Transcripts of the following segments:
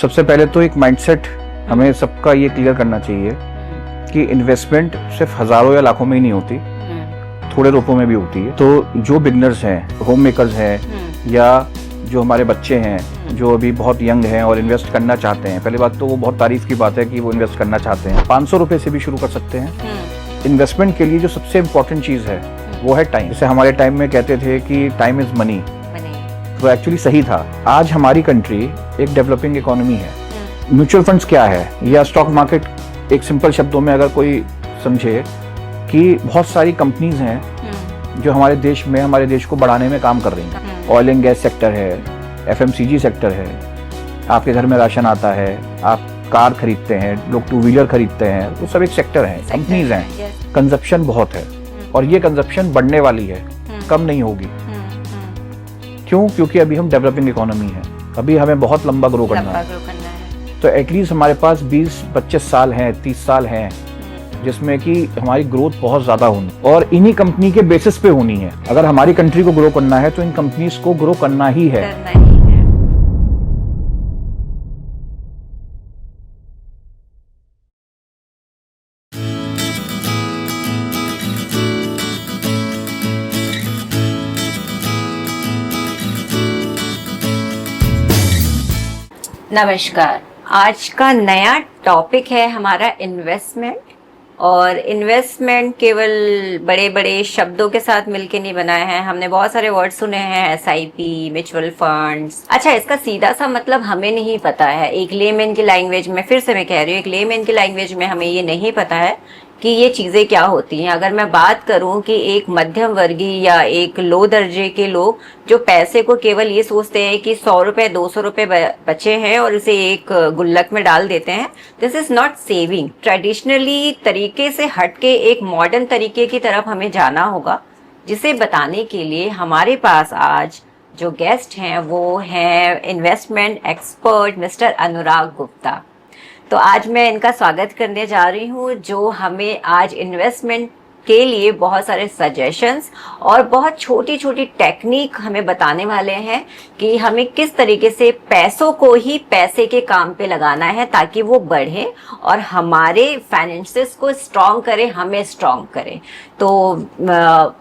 सबसे पहले तो एक माइंडसेट हमें सबका ये क्लियर करना चाहिए कि इन्वेस्टमेंट सिर्फ हजारों या लाखों में ही नहीं होती, थोड़े रुपयों में भी होती है। तो जो बिगनर्स हैं, होम मेकर्स हैं या जो हमारे बच्चे हैं जो अभी बहुत यंग हैं और इन्वेस्ट करना चाहते हैं, पहली बात तो वो बहुत तारीफ की बात है कि वो इन्वेस्ट करना चाहते हैं। 500 रुपए से भी शुरू कर सकते हैं। इन्वेस्टमेंट के लिए जो सबसे इम्पोर्टेंट चीज़ है वो है टाइम। जैसे हमारे टाइम में कहते थे कि टाइम इज मनी, तो एक्चुअली सही था। आज हमारी कंट्री एक डेवलपिंग इकोनॉमी है। म्यूचुअल फंड्स क्या है या स्टॉक मार्केट, एक सिंपल शब्दों में अगर कोई समझे कि बहुत सारी कंपनीज हैं जो हमारे देश में हमारे देश को बढ़ाने में काम कर रही हैं। ऑयल एंड गैस सेक्टर है, एफएमसीजी सेक्टर है, आपके घर में राशन आता है, आप कार खरीदते हैं, लोग टू व्हीलर खरीदते हैं, वो सब एक सेक्टर है, कंपनीज हैं। कंजप्शन बहुत है और ये कंजप्शन बढ़ने वाली है, कम नहीं होगी। क्यों? क्योंकि अभी हम डेवलपिंग इकोनॉमी है, अभी हमें बहुत लंबा ग्रो करना है। तो एटलीस्ट हमारे पास 20-25 साल हैं, 30 साल हैं जिसमें कि हमारी ग्रोथ बहुत ज्यादा होनी और इन्हीं कंपनी के बेसिस पे होनी है। अगर हमारी कंट्री को ग्रो करना है तो इन कंपनीज को ग्रो करना ही है। नमस्कार, आज का नया टॉपिक है हमारा इन्वेस्टमेंट। और इन्वेस्टमेंट केवल बड़े बड़े शब्दों के साथ मिलके नहीं बनाए हैं। हमने बहुत सारे वर्ड सुने हैं, एसआईपी, म्यूचुअल फंड्स। अच्छा, इसका सीधा सा मतलब हमें नहीं पता है। एक लेमैन की लैंग्वेज में, फिर से मैं कह रही हूँ, एक लेमैन की लैंग्वेज में हमें ये नहीं पता है कि ये चीजें क्या होती हैं। अगर मैं बात करूं कि एक मध्यम वर्गीय या एक लो दर्जे के लोग जो पैसे को केवल ये सोचते हैं कि 100 रुपए 200 रुपए बचे हैं और इसे एक गुल्लक में डाल देते हैं, this is not saving. Traditionally तरीके से हटके एक मॉडर्न तरीके की तरफ हमें जाना होगा, जिसे बताने के लिए हमारे पास आज जो गेस्ट हैं वो हैं investment expert mister Anurag Gupta. तो आज मैं इनका स्वागत करने जा रही हूँ, जो हमें आज इन्वेस्टमेंट के लिए बहुत सारे सजेशंस और बहुत छोटी छोटी टेक्निक हमें बताने वाले हैं कि हमें किस तरीके से पैसों को ही पैसे के काम पे लगाना है ताकि वो बढ़े और हमारे फाइनेंसेस को स्ट्रॉन्ग करे, हमें स्ट्रॉन्ग करे। तो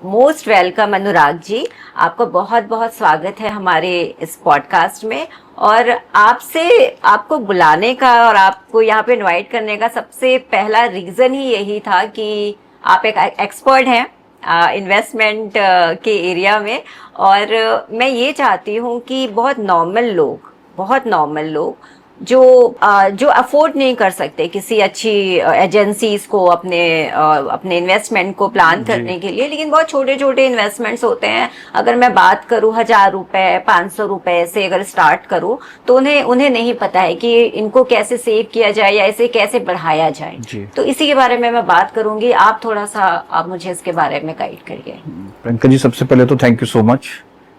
मोस्ट वेलकम अनुराग जी, आपका बहुत बहुत स्वागत है हमारे इस पॉडकास्ट में। और आपको बुलाने का और आपको यहाँ पे इनवाइट करने का सबसे पहला रीजन ही यही था कि आप एक एक्सपर्ट हैं इन्वेस्टमेंट के एरिया में। और मैं ये चाहती हूँ कि बहुत नॉर्मल लोग जो अफोर्ड नहीं कर सकते किसी अच्छी एजेंसीज को अपने इन्वेस्टमेंट को प्लान करने के लिए, लेकिन बहुत छोटे छोटे इन्वेस्टमेंट्स होते हैं। अगर मैं बात करूं 1000 रुपए 500 रुपए से अगर स्टार्ट करूं तो उन्हें नहीं पता है कि इनको कैसे सेव किया जाए या इसे कैसे बढ़ाया जाए। तो इसी के बारे में मैं बात करूंगी। आप मुझे इसके बारे में गाइड करिए। प्रियंका जी, सबसे पहले तो thank you so much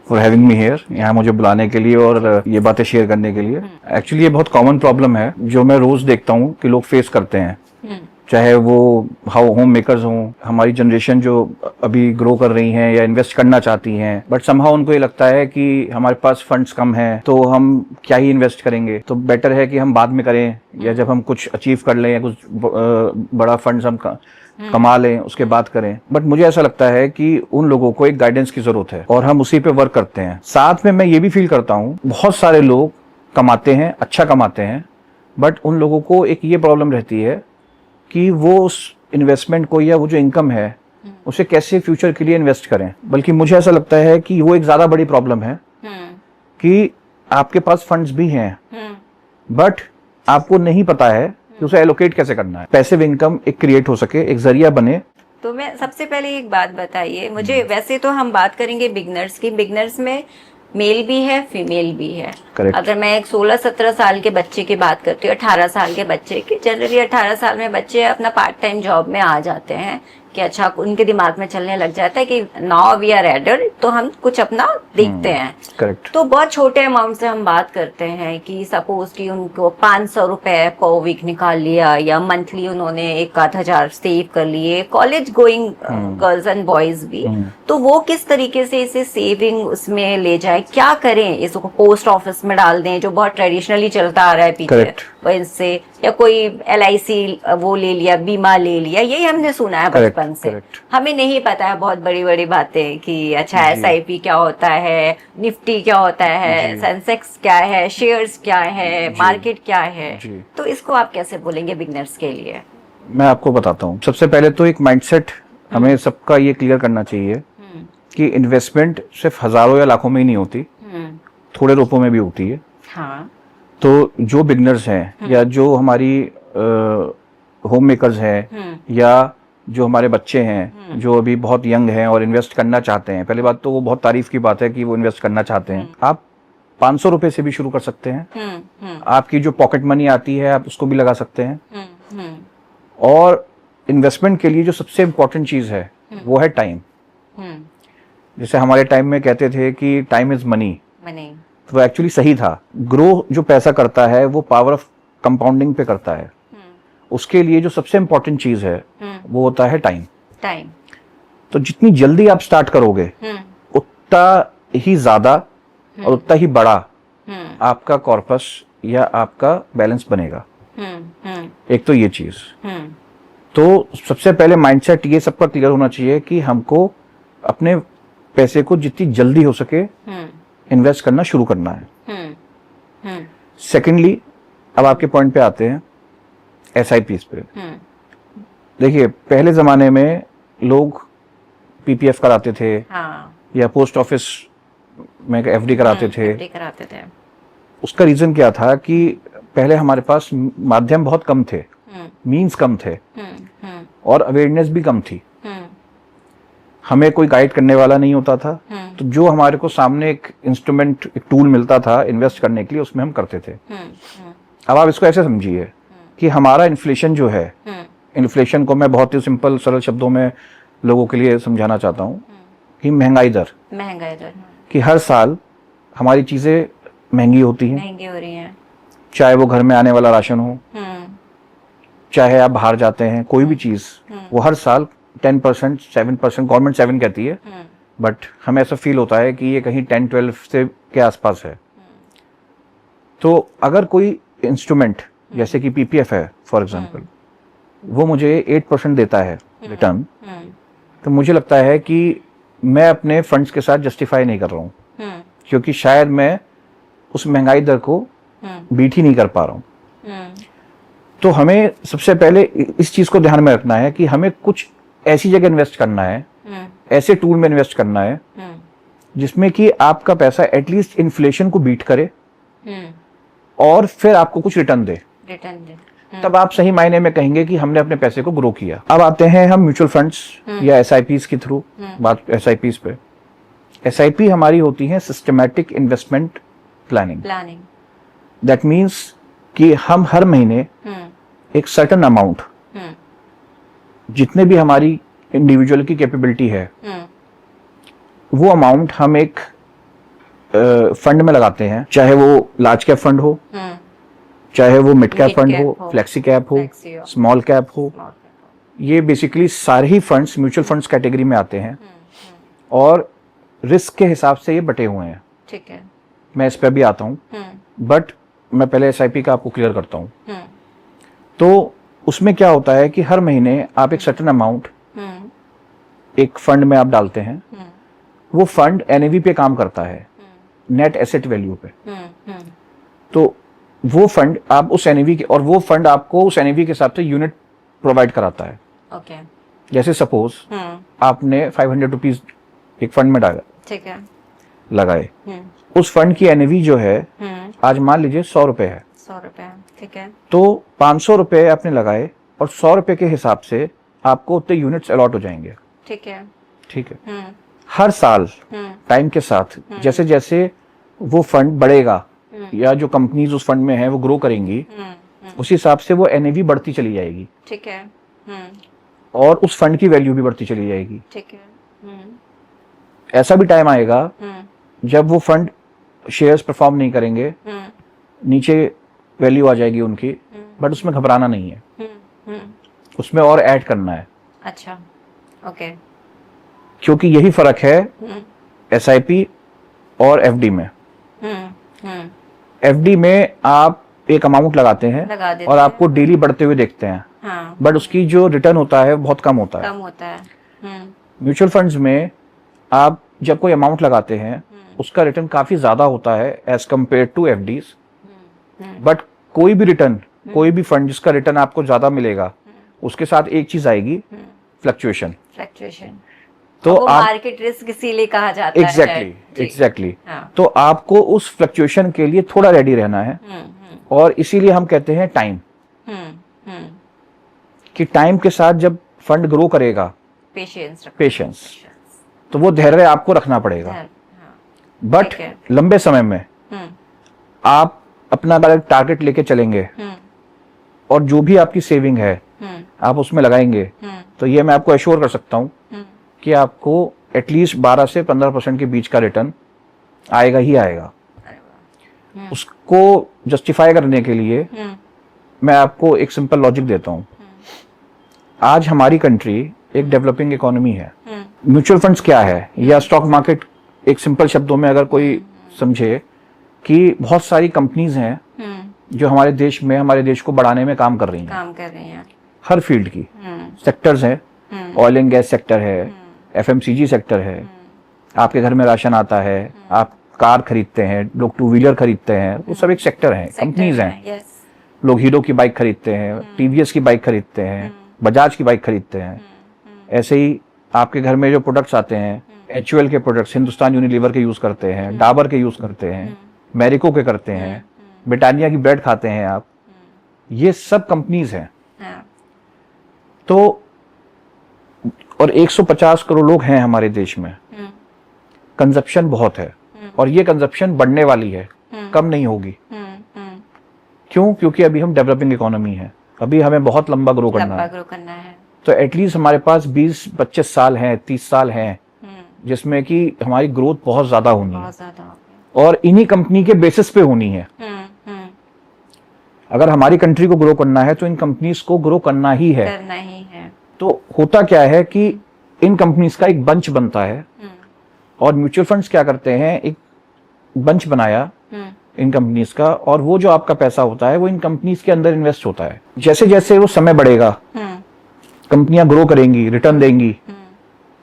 for having me here, यहाँ मुझे बुलाने के लिए और ये बातें शेयर करने के लिए। एक्चुअली ये बहुत कॉमन प्रॉब्लम है जो मैं रोज देखता हूँ कि लोग फेस करते हैं, चाहे वो होम मेकर्स हों, हमारी जनरेशन जो अभी ग्रो कर रही हैं या इन्वेस्ट करना चाहती हैं, बट समहाउ उनको ये लगता है कि हमारे पास फंड्स कम हैं तो हम क्या ही इन्वेस्ट करेंगे, तो बेटर है कि हम बाद में करें या जब हम कुछ अचीव कर लें या कुछ बड़ा फंड्स हम कमा लें उसके बाद करें। बट मुझे ऐसा लगता है कि उन लोगों को एक गाइडेंस की जरूरत है और हम उसी पे वर्क करते हैं। साथ में मैं ये भी फील करता हूँ बहुत सारे लोग कमाते हैं, अच्छा कमाते हैं, बट उन लोगों को एक ये प्रॉब्लम रहती है कि वो उस इन्वेस्टमेंट को या वो जो इनकम है उसे कैसे फ्यूचर के लिए इन्वेस्ट करें। बल्कि मुझे ऐसा लगता है कि वो एक ज्यादा बड़ी प्रॉब्लम है कि आपके पास फंड्स भी हैं बट आपको नहीं पता है कि उसे एलोकेट कैसे करना है, पैसिव इनकम एक क्रिएट हो सके, एक जरिया बने। तो मैं सबसे पहले एक बात बताइए मुझे, वैसे तो हम बात करेंगे बिगनर्स की। बिगनर्स में मेल भी है, फीमेल भी है। Correct. अगर मैं एक 16-17 साल के बच्चे की बात करती हूँ, 18 साल के बच्चे की, जनरली 18 साल में बच्चे अपना पार्ट टाइम जॉब में आ जाते हैं कि अच्छा उनके दिमाग में चलने लग जाता है कि नाउ वी आर एडल्ट, तो हम कुछ अपना देखते हैं। करेक्ट। तो बहुत छोटे अमाउंट से हम बात करते हैं कि सपोज कि उनको 500 रुपए पर वीक निकाल लिया, या मंथली उन्होंने 1,000 सेव कर लिए, college going girls and boys भी। तो वो किस तरीके से इसे सेविंग उसमें ले जाए, क्या करें? इसको पोस्ट ऑफिस में डाल दें जो बहुत ट्रेडिशनली चलता आ रहा है पीछे, इससे, या कोई LIC वो ले लिया, बीमा ले लिया, यही हमने सुना है बचपन से। हमें नहीं पता है बहुत बड़ी बड़ी बातें कि अच्छा SIP क्या होता है, निफ्टी क्या होता है, सेंसेक्स क्या है, शेयर्स क्या है, मार्केट क्या है। तो इसको आप कैसे बोलेंगे बिगनर्स के लिए? मैं आपको बताता हूँ। सबसे पहले तो एक माइंडसेट हमें सबका ये क्लियर करना चाहिए कि इन्वेस्टमेंट सिर्फ हजारों या लाखों में ही नहीं होती, थोड़े रुपयों में भी होती है। हाँ। तो जो बिगनर्स हैं या जो हमारी होम मेकर्स हैं या जो हमारे बच्चे हैं जो अभी बहुत यंग हैं और इन्वेस्ट करना चाहते हैं, पहली बात तो वो बहुत तारीफ की बात है कि वो इन्वेस्ट करना चाहते हैं। आप 500 रुपए से भी शुरू कर सकते हैं। आपकी जो पॉकेट मनी आती है आप उसको भी लगा सकते हैं। और इन्वेस्टमेंट के लिए जो सबसे इम्पोर्टेंट चीज है वो है टाइम। जैसे हमारे टाइम में कहते थे कि टाइम इज मनी, तो एक्चुअली सही था। ग्रो जो पैसा करता है वो पावर ऑफ कंपाउंडिंग पे करता है। उसके लिए जो सबसे इम्पोर्टेंट चीज है वो होता है टाइम। तो जितनी जल्दी आप स्टार्ट करोगे उतना ही ज्यादा और उतना ही बड़ा आपका कॉर्पस या आपका बैलेंस बनेगा। एक तो ये चीज। तो सबसे पहले माइंडसेट ये सबका क्लियर होना चाहिए कि हमको अपने पैसे को जितनी जल्दी हो सके इन्वेस्ट करना शुरू करना है। सेकेंडली, अब आपके पॉइंट पे आते हैं SIPs पे। देखिए, पहले जमाने में लोग PPF कराते थे, या पोस्ट ऑफिस में FD कराते थे। उसका रीजन क्या था कि पहले हमारे पास माध्यम बहुत कम थे, मीन्स कम थे, और अवेयरनेस भी कम थी। हमें कोई गाइड करने वाला नहीं होता था। तो जो हमारे को सामने एक इंस्ट्रूमेंट, एक टूल मिलता था इन्वेस्ट करने के लिए, उसमें हम करते थे। अब आप इसको ऐसे समझिए कि हमारा इन्फ्लेशन जो है, इन्फ्लेशन को मैं बहुत ही सिंपल सरल शब्दों में लोगों के लिए समझाना चाहता हूँ कि महंगाई दर कि हर साल हमारी चीजें महंगी होती हैं, महंगी हो रही हैं। चाहे वो घर में आने वाला राशन हो, चाहे आप बाहर जाते हैं, कोई भी चीज, वो हर साल 10%, 7%, गवर्नमेंट 7 कहती है, बट हमें ऐसा फील होता है कि ये कहीं 10-12 से के आसपास है। तो अगर कोई इंस्ट्रूमेंट जैसे कि PPF है फॉर एग्जांपल, वो मुझे 8% देता है रिटर्न, तो मुझे लगता है कि मैं अपने फंड्स के साथ जस्टिफाई नहीं कर रहा हूँ, क्योंकि शायद मैं उस महंगाई दर को बीट ही नहीं कर पा रहा हूँ। तो हमें सबसे पहले इस चीज को ध्यान में रखना है कि हमें कुछ ऐसी जगह इन्वेस्ट करना है, ऐसे टूल में इन्वेस्ट करना है जिसमें कि आपका पैसा एटलीस्ट इन्फ्लेशन को बीट करे और फिर आपको कुछ रिटर्न दे। तब आप सही मायने में कहेंगे कि हमने अपने पैसे को ग्रो किया। अब आते हैं हम म्यूचुअल फंड्स या SIPs के थ्रू। बात SIPs पे। SIP हमारी होती है systematic investment planning. That means कि हम हर महीने एक सर्टेन अमाउंट, जितने भी हमारी इंडिविजुअल की कैपेबिलिटी है, वो अमाउंट हम एक फंड में लगाते हैं, चाहे वो लार्ज कैप फंड हो, चाहे वो मिड कैप फंड हो, फ्लेक्सी कैप हो, स्मॉल कैप हो। ये बेसिकली सारे ही फंड्स म्यूचुअल फंड्स कैटेगरी में आते हैं और रिस्क के हिसाब से ये बटे हुए हैं। ठीक है, मैं इस पर भी आता हूँ, बट मैं पहले SIP का आपको क्लियर करता हूँ। तो उसमें क्या होता है कि हर महीने आप एक सर्टेन अमाउंट एक फंड में आप डालते हैं। वो फंड NAV पे काम करता है, नेट एसेट वैल्यू पे। तो वो फंड आप उस NAV के, और वो फंड आपको उस NAV के हिसाब से यूनिट प्रोवाइड कराता है। ओके। जैसे सपोज आपने 500 रुपीज एक फंड में डाला, ठीक है, लगाए। उस फंड की NAV जो है आज मान लीजिए 100 रुपए है। 100 रुपए, ठीक है। तो 500 रुपए आपने लगाए और 100 रुपए के हिसाब से आपको उतने यूनिट्स अलॉट हो जाएंगे। ठीक है, ठीक है। हर साल टाइम के साथ जैसे जैसे वो फंड बढ़ेगा या जो कंपनीज उस फंड में है वो ग्रो करेंगी, उसी हिसाब से वो NAV बढ़ती चली जाएगी। ठीक है। और उस फंड की वैल्यू भी बढ़ती चली जाएगी। ठीक है। ऐसा भी टाइम आएगा जब वो फंड शेयर्स परफॉर्म नहीं करेंगे, नीचे वैल्यू आ जाएगी उनकी, बट उसमें घबराना नहीं है, उसमें और ऐड करना है। अच्छा, ओके। क्योंकि यही फर्क है एसआईपी और एफडी में। एफडी में आप एक अमाउंट लगाते हैं लगा देते और आपको डेली बढ़ते हुए देखते हैं, हाँ, बट उसकी जो रिटर्न होता है बहुत कम होता है। कम होता है। म्यूचुअल फंड्स में आप जब कोई अमाउंट लगाते हैं उसका रिटर्न काफी ज्यादा होता है as compare to FDs, but कोई भी रिटर्न, कोई भी फंड जिसका रिटर्न आपको ज्यादा मिलेगा, उसके साथ एक चीज आएगी, फ्लक्चुएशन। तो आप मार्केट रिस्क इसीलिए कहा जाता है। एग्जैक्टली। तो आपको उस फ्लक्चुएशन के लिए थोड़ा रेडी रहना है, और इसीलिए हम कहते हैं टाइम, कि टाइम के साथ जब फंड ग्रो करेगा, पेशेंस, तो वो धैर्य आपको रखना पड़ेगा। बट लंबे समय में आप अपना अगर टारगेट लेके चलेंगे और जो भी आपकी सेविंग है आप उसमें लगाएंगे, तो ये मैं आपको एश्योर कर सकता हूं कि आपको एटलीस्ट 12 से 15% के बीच का रिटर्न आएगा ही आएगा। उसको जस्टिफाई करने के लिए मैं आपको एक सिंपल लॉजिक देता हूं। आज हमारी कंट्री एक डेवलपिंग इकोनॉमी है। म्यूचुअल फंड्स क्या है, या स्टॉक मार्केट, एक सिंपल शब्दों में अगर कोई समझे कि बहुत सारी कंपनीज हैं जो हमारे देश में, हमारे देश को बढ़ाने में काम कर रही हैं, हर फील्ड की सेक्टर्स हैं। ऑयल एंड गैस सेक्टर है, एफएमसीजी सेक्टर है, आपके घर में राशन आता है, आप कार खरीदते हैं, लोग टू व्हीलर खरीदते हैं, वो सब एक सेक्टर है, कंपनीज हैं। लोग हीरो की बाइक खरीदते हैं, टीवीएस की बाइक खरीदते हैं, बजाज की बाइक खरीदते हैं। ऐसे ही आपके घर में जो प्रोडक्ट्स आते हैं, एचयूएल के प्रोडक्ट्स, हिंदुस्तान यूनिलीवर के यूज करते हैं, डाबर के यूज करते हैं, मैरिको के करते हैं, ब्रिटानिया की ब्रेड खाते हैं आप, ये सब कंपनीज हैं। तो और 150 करोड़ लोग हैं हमारे देश में, कंजप्शन बहुत है, और ये कंजप्शन बढ़ने वाली है, कम नहीं होगी। क्यों? क्योंकि अभी हम डेवलपिंग इकोनॉमी है, अभी हमें बहुत लंबा ग्रो करना है। तो एटलीस्ट हमारे पास 20-25 साल हैं, 30 साल हैं, जिसमें कि हमारी ग्रोथ बहुत ज्यादा होनी है, और इन्हीं कंपनी के बेसिस पे होनी है। अगर हमारी कंट्री को ग्रो करना है तो इन कंपनीज को ग्रो करना ही है। तो होता क्या है कि इन कंपनीज का एक बंच बनता है, और म्यूचुअल फंड्स क्या करते हैं, एक बंच बनाया इन कंपनीज का, और वो जो आपका पैसा होता है वो इन कंपनीज के अंदर इन्वेस्ट होता है। जैसे जैसे वो समय बढ़ेगा, कंपनियां ग्रो करेंगी, रिटर्न देंगी,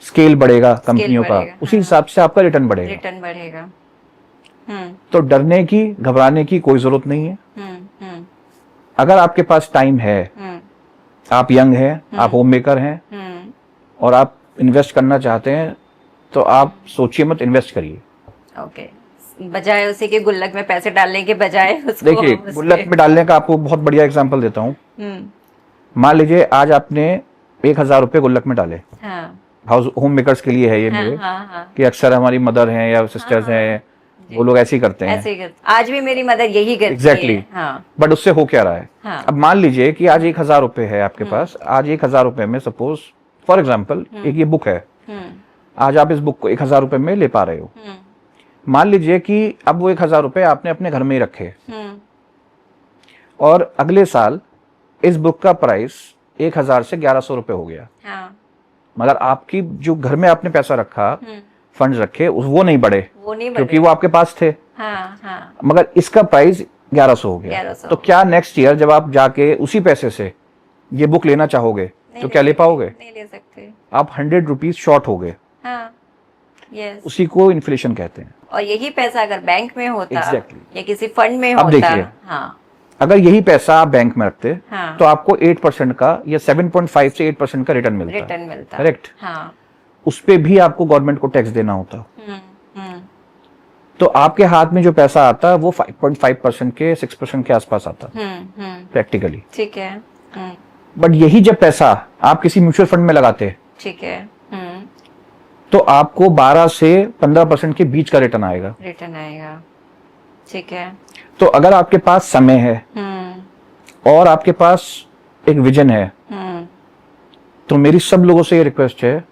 स्केल बढ़ेगा कंपनियों का, उसी हिसाब से आपका रिटर्न बढ़ेगा। तो डरने की, घबराने की कोई जरूरत नहीं है। अगर आपके पास टाइम है, आप यंग हैं, आप होम मेकर हैं, और आप इन्वेस्ट करना चाहते हैं, तो आप सोचिए मत, इन्वेस्ट करिए। ओके, बजाय उसी के गुल्लक में पैसे डालने के बजाय उसको, देखिए, गुल्लक में डालने का आपको बहुत बढ़िया एग्जांपल देता हूँ। मान लीजिए आज आपने 1000 रुपए गुल्लक में डाले, हाउस होम मेकर्स के लिए है ये मेरे, कि अक्सर हमारी मदर हैं या सिस्टर्स हैं, वो लोग ऐसे ही करते हैं। आज भी मेरी मदर यही करती है। एग्जैक्टली। बट उससे हो क्या रहा है? अब मान लीजिए कि आज 1000 रुपए है आपके पास, आज 1000 रुपए में सपोज फॉर एग्जाम्पल एक ये बुक है, आज आप इस बुक को 1000 रुपए में ले पा रहे हो। मान लीजिए कि अब वो 1000 रुपए आपने अपने घर में ही रखे, और अगले साल इस बुक का प्राइस 1000 से 1100 रुपए हो गया, मगर आपकी जो घर में आपने पैसा रखा, फंड्स रखे, वो नहीं बढ़े, क्योंकि वो आपके पास थे। मगर इसका प्राइस 1100 हो गया। तो क्या नेक्स्ट ईयर जब आप जाके उसी पैसे से ये बुक लेना चाहोगे तो क्या ले पाओगे? नहीं ले सकते। आप 100 रुपीज शॉर्ट हो गए। उसी को इन्फ्लेशन कहते हैं। और यही पैसा अगर बैंक में होता, या किसी फंड में होता, अब देखिए, अगर यही पैसा आप बैंक में रखते, तो आपको 8% का या 7.5 से 8% का रिटर्न मिलता। करेक्ट। उस पे भी आपको गवर्नमेंट को टैक्स देना होता। तो आपके हाथ में जो पैसा आता वो 5.5% के 6% के आसपास आता प्रैक्टिकली। ठीक है। बट यही जब पैसा आप किसी म्यूचुअल फंड में लगाते, ठीक है, तो आपको 12 से 15% के बीच का रिटर्न आएगा। ठीक है। तो अगर आपके पास समय है और आपके पास एक विजन है, तो मेरी सब लोगों से ये रिक्वेस्ट है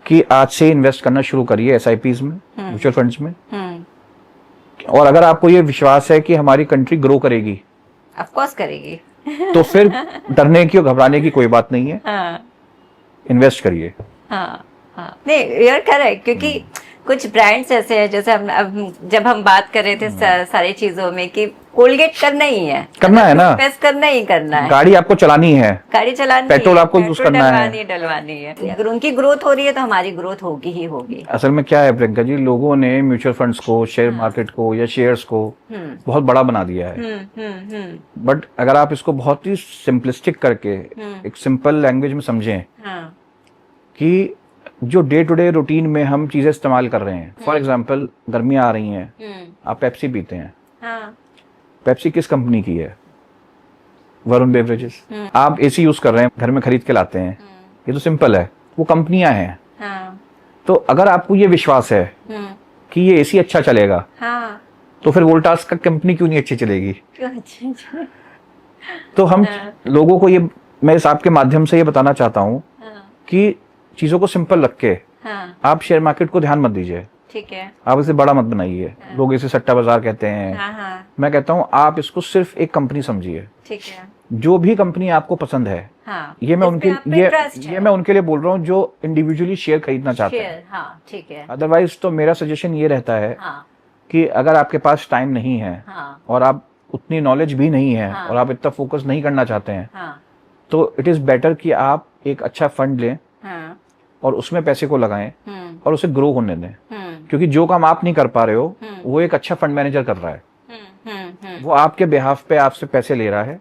कि आज से इन्वेस्ट करना शुरू करिए एसआईपीज में, म्यूचुअल फंड्स में। और अगर आपको ये विश्वास है कि हमारी कंट्री ग्रो करेगी, ऑफ कोर्स करेगी, तो फिर डरने की और घबराने की कोई बात नहीं है। इन्वेस्ट करिए। हाँ हाँ, नहीं यू आर करेक्ट, क्योंकि कुछ ब्रांड्स ऐसे हैं, जैसे हम अब जब हम बात कर रहे थे सारी चीजों में कि कोलगेट करना ही है, करना है ना, इन्वेस्ट करना ही करना है, गाड़ी आपको चलानी है, गाड़ी चलानी, पेट्रोल आपको यूज करना है, डलवानी है। अगर उनकी ग्रोथ हो रही है तो हमारी ग्रोथ होगी ही होगी। असल में क्या है प्रियंका जी, लोगों ने म्यूचुअल फंड्स को, शेयर मार्केट को या शेयर्स को बहुत बड़ा बना दिया है। बट अगर आप इसको बहुत ही सिंपलिस्टिक करके एक सिंपल लैंग्वेज में समझें कि जो डे टू डे रूटीन में हम चीजें इस्तेमाल कर रहे हैं, फॉर एग्जांपल गर्मियां आ रही हैं, आप पेप्सी पीते हैं, पेप्सी किस कंपनी की है? वरुण बेवरेजेस। आप एसी यूज कर रहे हैं, घर में खरीद के लाते हैं, ये तो सिंपल है, वो कंपनियां हैं। तो अगर आपको ये विश्वास है कि ये एसी अच्छा चलेगा, तो फिर वोल्टास का कंपनी क्यों नहीं अच्छी चलेगी? तो हम लोगों को ये, मैं इस आपके माध्यम से ये बताना चाहता हूँ कि चीजों को सिंपल रख के आप शेयर मार्केट को ध्यान मत दीजिए, ठीक है, आप इसे बड़ा मत बनाइए। लोग इसे सट्टा बाजार कहते हैं, मैं कहता हूँ आप इसको सिर्फ एक कंपनी समझिए। ठीक है, जो भी कंपनी आपको पसंद है, ये मैं उनके लिए बोल रहा हूँ जो इंडिविजुअली शेयर खरीदना चाहते हैं। ठीक है, अदरवाइज तो मेरा सजेशन ये रहता है कि अगर आपके पास टाइम नहीं है और आप उतनी नॉलेज भी नहीं है और आप इतना फोकस नहीं करना चाहते हैं, तो इट इज बेटर कि आप एक अच्छा फंड लें और उसमें पैसे को लगाएं और उसे ग्रो होने दें। क्योंकि जो काम आप नहीं कर पा रहे हो वो एक अच्छा फंड मैनेजर कर रहा है। वो आपके बिहाफ पे आपसे पैसे ले रहा है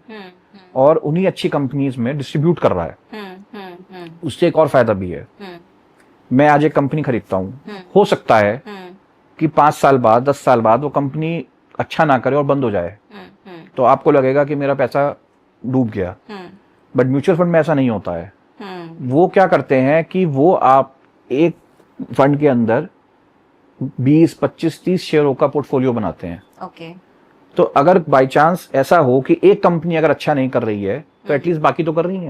और उन्हीं अच्छी कंपनीज में डिस्ट्रीब्यूट कर रहा है। उससे एक और फायदा भी है, मैं आज एक कंपनी खरीदता हूँ, हो सकता है कि 5 साल बाद 10 साल बाद वो कंपनी अच्छा ना करे और बंद हो जाए, तो आपको लगेगा कि मेरा पैसा डूब गया। बट म्यूचुअल फंड में ऐसा नहीं होता है। वो क्या करते हैं कि वो आप एक फंड के अंदर 20, 25, 30 शेयरों का पोर्टफोलियो बनाते हैं। ओके। तो अगर बाय चांस ऐसा हो कि एक कंपनी अगर अच्छा नहीं कर रही है, तो एटलीस्ट बाकी तो कर रही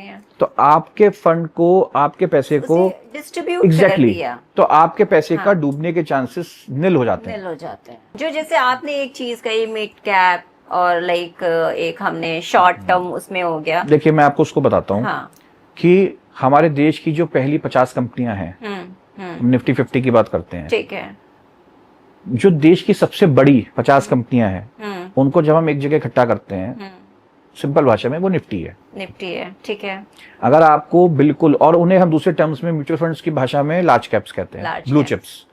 है, तो आपके फंड को, आपके पैसे को डिस्ट्रीब्यूट एग्जैक्टली तो आपके पैसे का डूबने के चांसेस निल हो जाते हैं। जो जैसे आपने एक चीज कही मिड कैप और लाइक एक हमने शॉर्ट टर्म उसमें हो गया। देखिए मैं आपको उसको बताता हूँ कि हमारे देश की जो पहली 50 कंपनियां हैं, निफ्टी 50 की बात करते हैं, ठीक है, जो देश की सबसे बड़ी 50 कंपनियां हैं, उनको जब हम एक जगह इकट्ठा करते हैं, सिंपल भाषा में वो निफ्टी है। ठीक है। अगर आपको बिल्कुल, और उन्हें हम दूसरे टर्म्स में म्यूचुअल फंड्स की भाषा में लार्ज कैप्स कहते हैं, ब्लू चिप्स।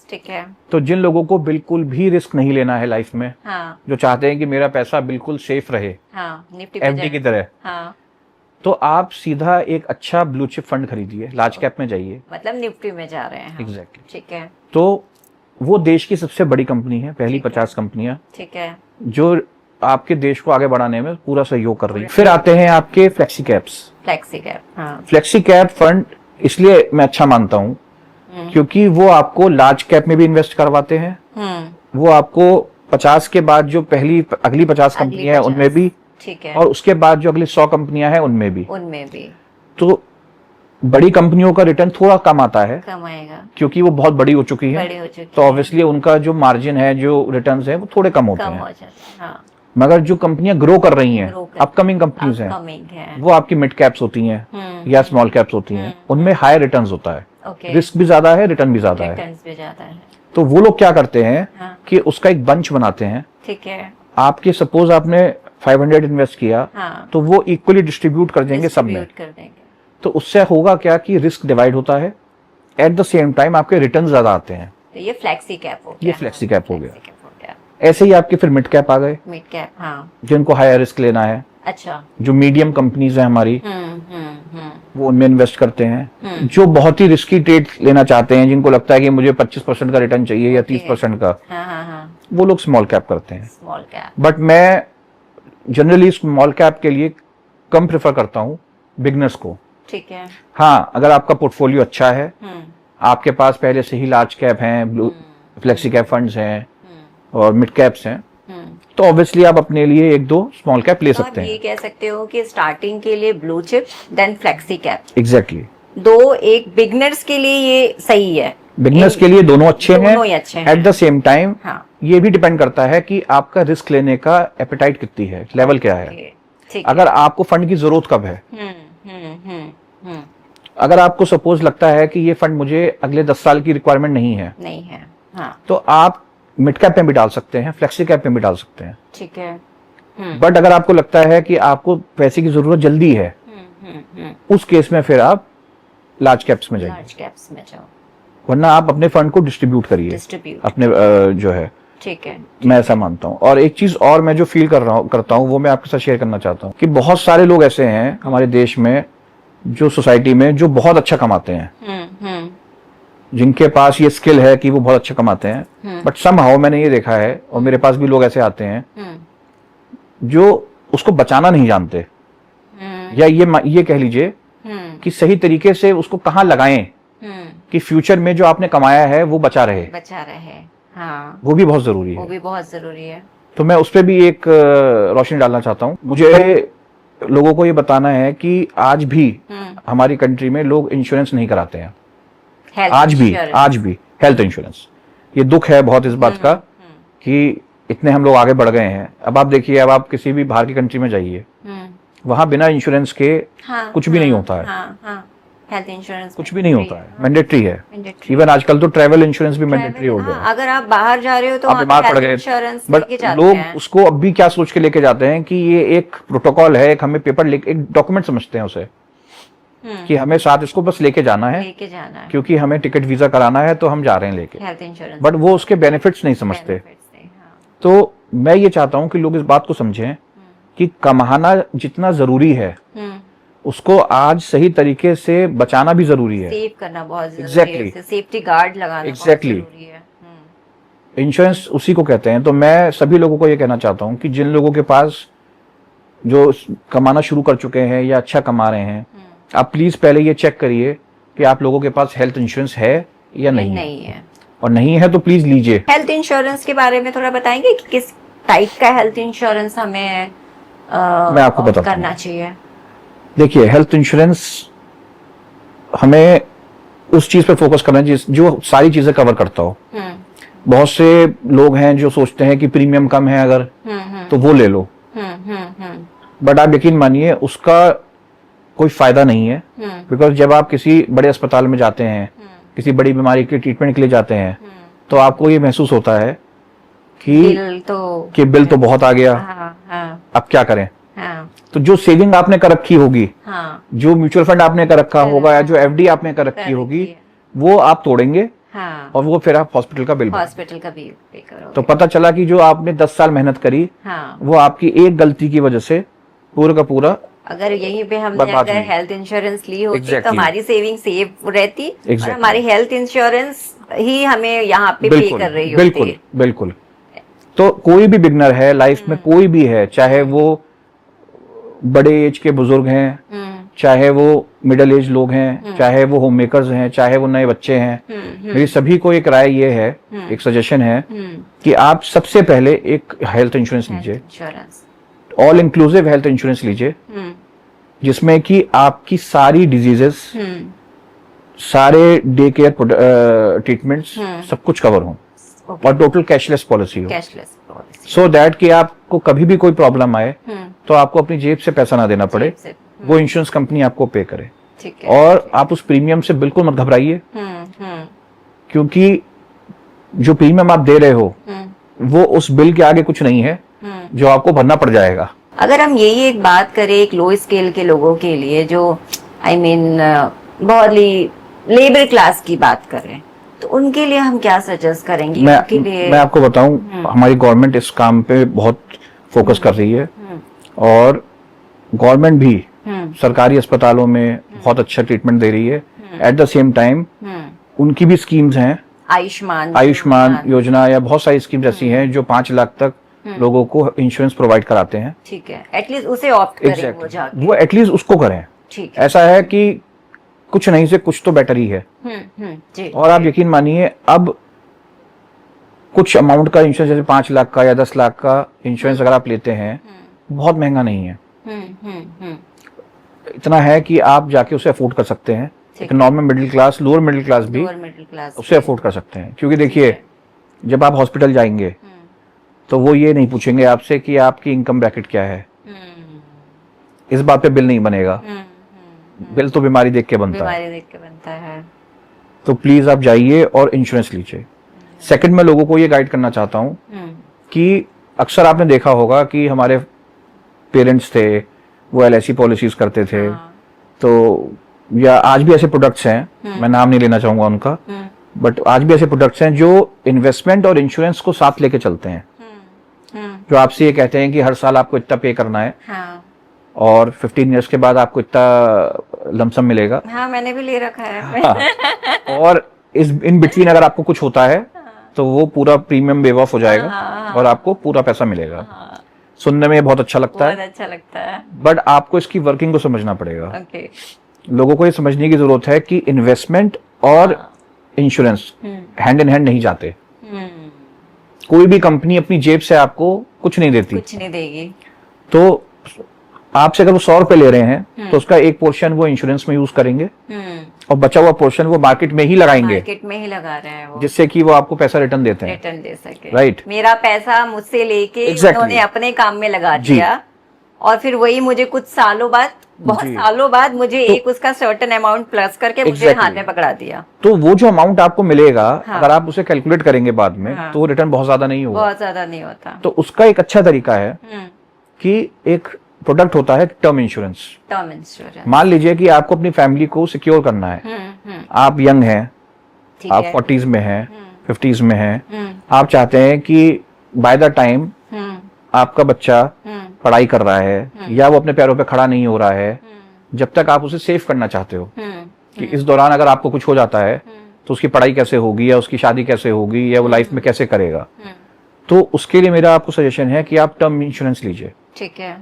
ठीक है। तो जिन लोगों को बिल्कुल भी रिस्क नहीं लेना है लाइफ में, जो चाहते हैं कि मेरा पैसा बिल्कुल सेफ रहे, एफडी की तरह, तो आप सीधा एक अच्छा ब्लू चिप फंड खरीदिए, लार्ज कैप में जाइए, मतलब निफ्टी में जा रहे हैं। एग्जैक्टली। ठीक है। तो वो देश की सबसे बड़ी कंपनी है, पहली 50 कंपनियां, ठीक है, जो आपके देश को आगे बढ़ाने में पूरा सहयोग कर रही है। फिर आते हैं आपके flexi caps. Flexi cap fund इसलिए मैं अच्छा मानता हूँ क्योंकि वो आपको लार्ज कैप में भी इन्वेस्ट करवाते हैं, वो आपको 50 के बाद जो अगली 50 कंपनियां हैं उनमें भी, ठीक है, और उसके बाद जो अगली 100 कंपनियां हैं उनमें भी। तो बड़ी कंपनियों का रिटर्न थोड़ा कम आता है, कम आएगा, क्योंकि वो बहुत बड़ी हो चुकी है, तो ऑब्वियसली उनका जो मार्जिन है, जो रिटर्न्स है, वो थोड़े कम होते हैं। मगर जो कंपनियां ग्रो कर रही हैं, अपकमिंग कंपनीज हैं, वो आपकी मिड कैप्स होती हैं या स्मॉल कैप्स होती हैं, उनमें हाई रिटर्न्स होता है, रिस्क भी ज्यादा है, रिटर्न भी ज्यादा है। तो वो लोग क्या करते हैं कि उसका एक बंच बनाते हैं, ठीक है, आपके सपोज आपने 500 इन्वेस्ट किया, तो वो इक्वली डिस्ट्रीब्यूट कर देंगे सब में। तो उससे होगा क्या कि रिस्क डिवाइड होता है, एट द सेम टाइम आपके रिटर्न ज्यादा आते हैं। तो ये फ्लेक्सी कैप हो गया। ऐसे ही आपके फिर मिड कैप आ गए, मिड कैप, हाँ, जिनको हायर रिस्क लेना है, अच्छा, जो मीडियम कंपनीज है हमारी, वो उनमें इन्वेस्ट करते हैं। जो बहुत ही रिस्की ट्रेड लेना चाहते हैं, जिनको लगता है कि मुझे 25% का रिटर्न चाहिए या 30% का, वो लोग स्मॉल कैप करते हैं। बट मैं जनरली स्मॉल कैप के लिए कम प्रेफर करता हूँ बिगनर्स को। ठीक है। हाँ, अगर आपका पोर्टफोलियो अच्छा है, आपके पास पहले से ही लार्ज कैप हैं, फ्लेक्सी कैप फंड्स हैं और मिड कैप्स हैं, तो तो ऑब्वियसली आप अपने लिए एक दो स्मॉल कैप ले तो सकते आप ये हैं। कह सकते हो कि स्टार्टिंग के लिए blue chip then flexi cap, exactly, दो एक बिगनर्स के लिए ये सही है। बिगनर्स के लिए दोनों अच्छे हैं। दोनों ही अच्छे हैं। एट द सेम टाइम हाँ, ये भी डिपेंड करता है कि आपका रिस्क लेने का एपेटाइट कितनी है, लेवल क्या है। ओके, ठीक अगर आपको फंड की जरूरत कब है, हम्म, अगर आपको सपोज लगता है कि ये फंड मुझे अगले 10 साल की रिक्वायरमेंट नहीं है, नहीं है, हाँ, तो आप मिड कैप में भी डाल सकते हैं, फ्लेक्सी कैप में भी डाल सकते हैं। ठीक है। बट अगर आपको लगता है कि आपको पैसे की जरूरत जल्दी है, उस केस में फिर आप लार्ज कैप्स में जाइए, लार्ज कैप्स में जाओ, वरना आप अपने फंड को डिस्ट्रीब्यूट करिए डिस्ट्रीब्यूट, अपने जो है। ठीक है। मैं ऐसा मानता हूँ। और एक चीज और मैं जो फील करता हूँ वो मैं आपके साथ शेयर करना चाहता हूँ कि बहुत सारे लोग ऐसे हैं हमारे देश में, जो सोसाइटी में, जो बहुत अच्छा कमाते हैं, जिनके पास ये स्किल है कि वो बहुत अच्छा कमाते हैं, बट समहाउ मैंने ये देखा है, और मेरे पास भी लोग ऐसे आते हैं जो उसको बचाना नहीं जानते, या ये कह लीजिए कि सही तरीके से उसको कहाँ लगाएं कि फ्यूचर में जो आपने कमाया है वो बचा रहे, हाँ, वो भी बहुत जरूरी वो है। भी बहुत जरूरी है। तो मैं उस पर भी एक रोशनी डालना चाहता हूँ। मुझे लोगों को ये बताना है कि आज भी हमारी कंट्री में लोग इंश्योरेंस नहीं कराते हैं, आज भी हेल्थ इंश्योरेंस। ये दुख है बहुत इस बात का कि इतने हम लोग आगे बढ़ गए हैं। अब आप देखिए, अब आप किसी भी बाहर की कंट्री में जाइए, वहां बिना इंश्योरेंस के कुछ भी नहीं होता है, हेल्थ इंश्योरेंस कुछ भी नहीं होता है, मैंडेटरी है। इवन आजकल तो ट्रैवल इंश्योरेंस भी मैंडेटरी हो गया है। अगर आप बाहर जा रहे हो तो आप बीमार पड़ गए, इंश्योरेंस बट लेके जाते लोग हैं। उसको अब भी क्या सोच के लेके जाते हैं कि ये एक प्रोटोकॉल है, एक हमें पेपर एक डॉक्यूमेंट समझते हैं उसे, कि हमें साथ इसको बस लेके जाना है, क्योंकि हमें टिकट वीजा कराना है तो हम जा रहे हैं लेके, हेल्थ इंश्योरेंस, बट वो उसके बेनिफिट्स नहीं समझते। तो मैं ये चाहता हूं कि लोग इस बात को समझें कि कमाना जितना जरूरी है, उसको आज सही तरीके से बचाना भी जरूरी है, सेव करना बहुत जरूरी Exactly. है, सेफ्टी गार्ड लगाना Exactly. बहुत जरूरी है। इंश्योरेंस उसी को कहते हैं। तो मैं सभी लोगों को ये कहना चाहता हूं कि जिन लोगों के पास जो कमाना शुरू कर चुके हैं या अच्छा कमा रहे हैं, आप प्लीज पहले ये चेक करिए कि आप लोगों के पास हेल्थ इंश्योरेंस है या नहीं है, और नहीं है तो प्लीज लीजिए। हेल्थ इंश्योरेंस के बारे में थोड़ा बताएंगे कि किस टाइप का हेल्थ इंश्योरेंस हमें मैं आपको बताता हूं। करना चाहिए। देखिए, हेल्थ इंश्योरेंस हमें उस चीज पर फोकस करना चाहिए जो सारी चीजें कवर करता हो। बहुत से लोग हैं जो सोचते हैं कि प्रीमियम कम है अगर, तो वो ले लो, बट आप यकीन मानिए उसका कोई फायदा नहीं है। बिकॉज जब आप किसी बड़े अस्पताल में जाते हैं, किसी बड़ी बीमारी के ट्रीटमेंट के लिए जाते हैं, तो आपको ये महसूस होता है कि बिल तो बहुत आ गया, अब क्या करें। तो जो सेविंग आपने कर रखी होगी, जो म्यूचुअल फंड आपने कर रखा होगा, या जो एफडी आपने कर रखी होगी, वो आप तोड़ेंगे, और वो फिर आप हॉस्पिटल का बिल पे करोगे। तो पता चला कि जो आपने 10 साल मेहनत करी, वो आपकी एक गलती की वजह से पूरा का पूरा, अगर यहीं पे हमने अगर हेल्थ इंश्योरेंस ली होती तो हमारी सेविंग सेव रहती, और हमारी हेल्थ इंश्योरेंस ही हमें यहाँ पे पे कर रही होती। बिल्कुल बिल्कुल। तो कोई भी बिगनर है लाइफ में, कोई भी है, चाहे वो बड़े एज के बुजुर्ग हैं, चाहे वो मिडिल एज लोग हैं, चाहे वो होम मेकर्स हैं, चाहे वो नए बच्चे हैं, मेरी सभी को एक राय ये है, एक सजेशन है कि आप सबसे पहले एक हेल्थ इंश्योरेंस लीजिए, ऑल इंक्लूसिव हेल्थ इंश्योरेंस लीजिए, जिसमें कि आपकी सारी डिजीजेस, सारे डे केयर ट्रीटमेंट्स, सब कुछ कवर हो, और टोटल कैशलेस पॉलिसी हो, सो दैट कि आपको कभी भी कोई प्रॉब्लम आए तो आपको अपनी जेब से पैसा ना देना पड़े, वो इंश्योरेंस कंपनी आपको पे करे। और आप उस प्रीमियम से बिल्कुल मत घबराइए, क्योंकि जो प्रीमियम आप दे रहे हो वो उस बिल के आगे कुछ नहीं है जो आपको भरना पड़ जाएगा। अगर हम यही एक बात करें एक लो स्केल के लोगों के लिए, जो बहुत ही लेबर क्लास की बात करें, तो उनके लिए हम क्या सजेस्ट करेंगे? मैं आपको बताऊं, हमारी गवर्नमेंट इस काम पे बहुत फोकस कर रही है, और गवर्नमेंट भी सरकारी अस्पतालों में बहुत अच्छा ट्रीटमेंट दे रही है। एट द सेम टाइम उनकी भी स्कीम्स हैं, आयुष्मान योजना, या बहुत सारी स्कीम्स ऐसी हैं जो 5 लाख तक लोगों को इंश्योरेंस प्रोवाइड कराते हैं। ठीक है, एटलीस्ट उसे ऑप्ट करें, वो एटलीस्ट उसको करें। ठीक है। ऐसा है कि कुछ नहीं से कुछ तो बेटर ही है। और आप यकीन मानिए, अब कुछ अमाउंट का इंश्योरेंस, जैसे 5 लाख का या 10 लाख का इंश्योरेंस अगर आप लेते हैं, बहुत महंगा नहीं है। इतना है कि आप जाके उसे अफोर्ड कर सकते हैं। एक normal middle class, lower middle class भी उसे अफोर्ड कर सकते हैं। क्योंकि देखिए, जब आप हॉस्पिटल जाएंगे तो वो ये नहीं पूछेंगे आपसे कि आपकी इनकम ब्रैकेट क्या है। इस बात पे बिल नहीं बनेगा। बिल तो बीमारी देख के बनता है। तो प्लीज आप जाइए और इंश्योरेंस लीजिए। सेकंड, मैं लोगों को ये गाइड करना चाहता हूँ कि अक्सर आपने देखा होगा कि हमारे पेरेंट्स थे, वो LIC पॉलिसीज करते थे। तो या आज भी ऐसे प्रोडक्ट्स हैं, मैं नाम नहीं लेना चाहूंगा उनका, बट आज भी ऐसे प्रोडक्ट्स हैं जो इन्वेस्टमेंट और इंश्योरेंस को साथ लेके चलते हैं। जो आपसे ये कहते हैं कि हर साल आपको इतना पे करना है और 15 इयर्स के बाद आपको इतना लमसम मिलेगा। हाँ, मैंने भी ले रखा है। हाँ, और इस इन बिटवीन अगर आपको कुछ होता है तो वो पूरा प्रीमियम वेव ऑफ हो जाएगा और आपको पूरा पैसा मिलेगा। सुनने में बहुत अच्छा लगता है, बहुत अच्छा लगता है, बट आपको इसकी वर्किंग को समझना पड़ेगा। ओके। लोगों को ये समझने की जरूरत है कि इन्वेस्टमेंट और इंश्योरेंस हैंड इन हैंड नहीं जाते। कोई भी कंपनी अपनी जेब से आपको कुछ नहीं देती, कुछ नहीं देगी। तो आपसे अगर वो 100 रुपए ले रहे हैं तो उसका एक पोर्शन वो इंश्योरेंस में यूज करेंगे और बचा हुआ पोर्शन वो मार्केट में ही लगाएंगे, मार्केट में ही लगा रहे हैं वो, जिससे कि वो आपको पैसा रिटर्न देते हैं, रिटर्न दे सके। राइट। मेरा पैसा मुझसे लेके उन्होंने अपने काम में लगा दिया और फिर वही मुझे कुछ सालों बाद, बहुत सालों बाद मुझे एक उसका सर्टेन अमाउंट प्लस करके मुझे हाथ में पकड़ा दिया। तो वो जो अमाउंट आपको मिलेगा, अगर आप उसे कैलकुलेट करेंगे बाद में, तो वो रिटर्न बहुत ज्यादा नहीं होगा, बहुत ज्यादा नहीं होता। तो उसका एक अच्छा तरीका है कि एक प्रोडक्ट होता है टर्म इंश्योरेंस। टर्म इंश्योरेंस, मान लीजिए कि आपको अपनी फैमिली को सिक्योर करना है। आप यंग हैं, आप 40s में हैं, 50s में हैं, आप चाहते हैं कि बाय द टाइम आपका बच्चा पढ़ाई कर रहा है या वो अपने पैरों पे खड़ा नहीं हो रहा है, जब तक आप उसे सेव करना चाहते हो कि इस दौरान अगर आपको कुछ हो जाता है तो उसकी पढ़ाई कैसे होगी या उसकी शादी कैसे होगी या वो लाइफ में कैसे करेगा। तो उसके लिए मेरा आपको सजेशन है कि आप टर्म इंश्योरेंस लीजिए। ठीक है।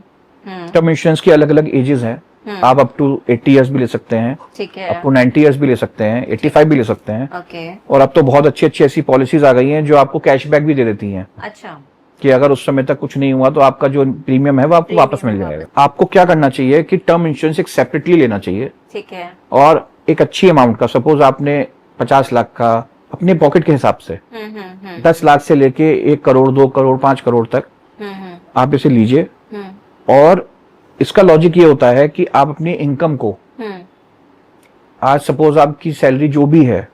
टर्म इंश्योरेंस की अलग अलग एजेस हैं। आप अप टू 80 इयर्स भी ले सकते हैं, ठीक है, अप टू 90 इयर्स भी ले सकते हैं, 85 भी ले सकते हैं। ओके। और अब तो बहुत अच्छी अच्छी ऐसी पॉलिसीज आ गई हैं जो आपको कैशबैक भी दे देती हैं। अच्छा, कि अगर उस समय तक कुछ नहीं हुआ तो आपका जो प्रीमियम है वो आपको वापस मिल जाएगा। आपको क्या करना चाहिए कि टर्म इंश्योरेंस एक सेपरेटली लेना चाहिए, ठीक है, और एक अच्छी अमाउंट का, सपोज आपने 50 लाख का अपने पॉकेट के हिसाब से 10 लाख से लेके 1 करोड़ 2 करोड़ 5 करोड़ तक आप इसे लीजिए। और इसका लॉजिक ये होता है कि आप अपनी इनकम को, आज सपोज आपकी सैलरी जो भी है,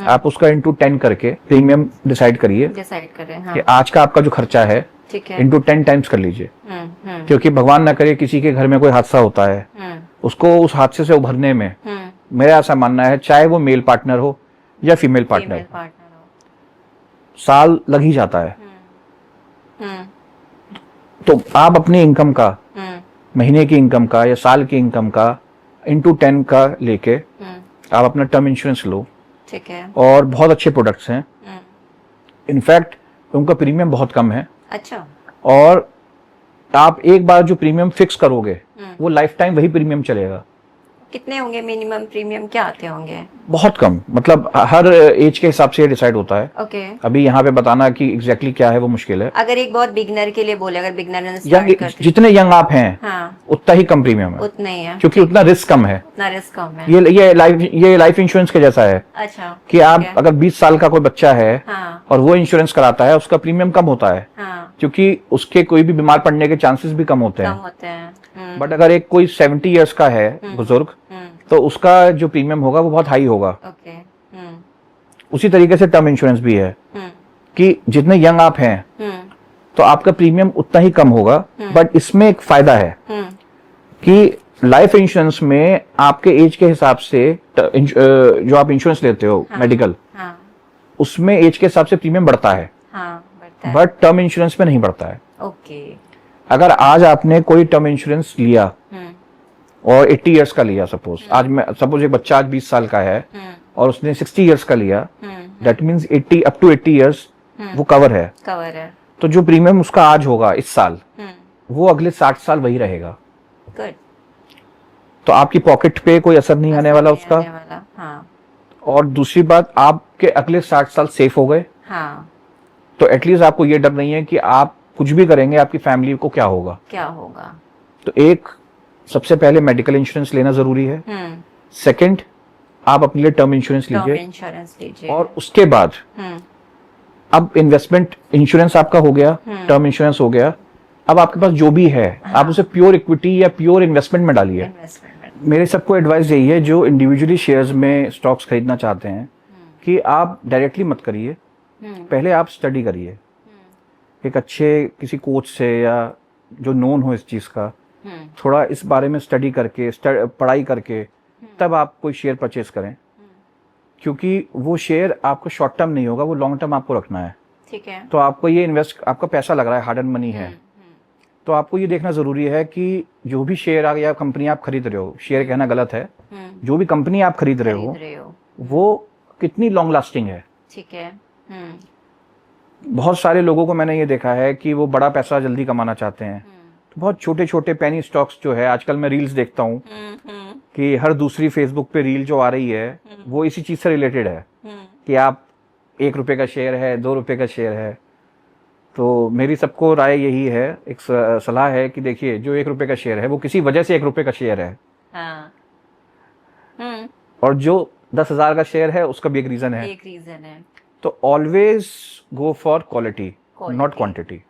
आप उसका इंटू 10 करके प्रीमियम डिसाइड करिए, डिसाइड करें, हाँ, कि आज का आपका जो खर्चा है, ठीक है, इंटू 10 टाइम्स कर लीजिए। क्योंकि भगवान ना करे किसी के घर में कोई हादसा होता है, उसको उस हादसे से उभरने में मेरा ऐसा मानना है, चाहे वो मेल पार्टनर हो या फीमेल पार्टनर, साल लग ही जाता है। तो आप अपनी इनकम का, महीने की इनकम का या साल की इनकम का इंटू 10 का लेके आप अपना टर्म इंश्योरेंस लो, ठीक है, और बहुत अच्छे प्रोडक्ट्स हैं। इनफैक्ट उनका प्रीमियम बहुत कम है। अच्छा, और आप एक बार जो प्रीमियम फिक्स करोगे वो लाइफ टाइम वही प्रीमियम चलेगा। कितने होंगे मिनिमम प्रीमियम, क्या आते होंगे? बहुत कम, मतलब हर एज के हिसाब से डिसाइड होता है। ओके। अभी यहाँ पे बताना कि एग्जैक्टली क्या है वो मुश्किल है। अगर एक बहुत बिगनर के लिए बोले, अगर बिगनर जितने यंग आप हैं, हाँ, उतना ही कम प्रीमियम है, उतना ही है, क्योंकि उतना रिस्क कम है। उतना रिस्क कम है। ये लाइफ इंश्योरेंस के जैसा है। अच्छा, कि आप अगर 20 साल का कोई बच्चा है, हाँ, और वो इंश्योरेंस कराता है, उसका प्रीमियम कम होता है, हाँ, क्योंकि उसके कोई भी बीमार पड़ने के चांसेस भी कम होते हैं। बट अगर एक कोई 70 इयर्स का है बुजुर्ग, तो उसका जो प्रीमियम होगा वो बहुत हाई होगा। ओके। उसी तरीके से टर्म इंश्योरेंस भी है कि जितने यंग आप हैं तो आपका प्रीमियम उतना ही कम होगा। बट इसमें एक फायदा है कि लाइफ इंश्योरेंस में आपके एज के हिसाब से जो आप इंश्योरेंस लेते हो, हाँ, मेडिकल, हाँ, उसमें एज के हिसाब से प्रीमियम बढ़ता है, हाँ, बढ़ता है। बट टर्म इंश्योरेंस में नहीं बढ़ता है। ओके। अगर आज आपने कोई टर्म इंश्योरेंस लिया और 80 इयर्स का लिया, सपोज एक बच्चा आज 20 साल का है और उसने 60 इयर्स का लिया, that means 80 up to 80 years वो कवर है। तो जो प्रीमियम उसका आज होगा इस साल, वो अगले 60 साल वही रहेगा। गुड। तो आपकी पॉकेट पे कोई असर नहीं आने वाला उसका। हाँ। और दूसरी बात, आपके अगले 60 साल सेफ हो गए। हाँ। तो एटलीस्ट आपको ये डर नहीं है कि आप कुछ भी करेंगे आपकी फैमिली को क्या होगा। तो एक सबसे पहले मेडिकल इंश्योरेंस लेना जरूरी है। सेकंड, आप अपने लिए टर्म इंश्योरेंस लीजिए। और उसके बाद अब इन्वेस्टमेंट इंश्योरेंस आपका हो गया, टर्म इंश्योरेंस हो गया, अब आपके पास जो भी है आप उसे प्योर इक्विटी या प्योर इन्वेस्टमेंट में डालिए। मेरे सबको एडवाइस यही है जो इंडिविजुअली शेयर्स में स्टॉक्स खरीदना चाहते हैं कि आप डायरेक्टली मत करिए, पहले आप स्टडी करिए एक अच्छे किसी कोच से या जो नोन हो इस चीज का, थोड़ा इस बारे में स्टडी करके पढ़ाई करके तब आप कोई शेयर परचेज करें, क्योंकि वो शेयर आपको शॉर्ट टर्म नहीं होगा, वो लॉन्ग टर्म आपको रखना है। ठीक है। तो आपको ये इन्वेस्ट, आपका पैसा लग रहा है, हार्ड अर्न मनी है, तो आपको ये देखना जरूरी है कि जो भी शेयर या कंपनी आप खरीद रहे हो, शेयर कहना गलत है, जो भी कंपनी आप खरीद रहे हो वो कितनी लॉन्ग लास्टिंग है। ठीक है। बहुत सारे लोगों को मैंने ये देखा है कि वो बड़ा पैसा जल्दी कमाना चाहते हैं, तो बहुत छोटे छोटे पेनी स्टॉक्स जो है, आजकल मैं रील्स देखता हूँ कि हर दूसरी फेसबुक पे रील जो आ रही है वो इसी चीज से रिलेटेड है कि आप ₹1 का शेयर है, ₹2 का शेयर है। तो मेरी सबको राय यही है, एक सलाह है कि देखिए जो ₹1 का शेयर है वो किसी वजह से ₹1 का शेयर है। हाँ। और जो 10,000 का शेयर है उसका भी एक रीजन है। तो always go for quality, not quantity.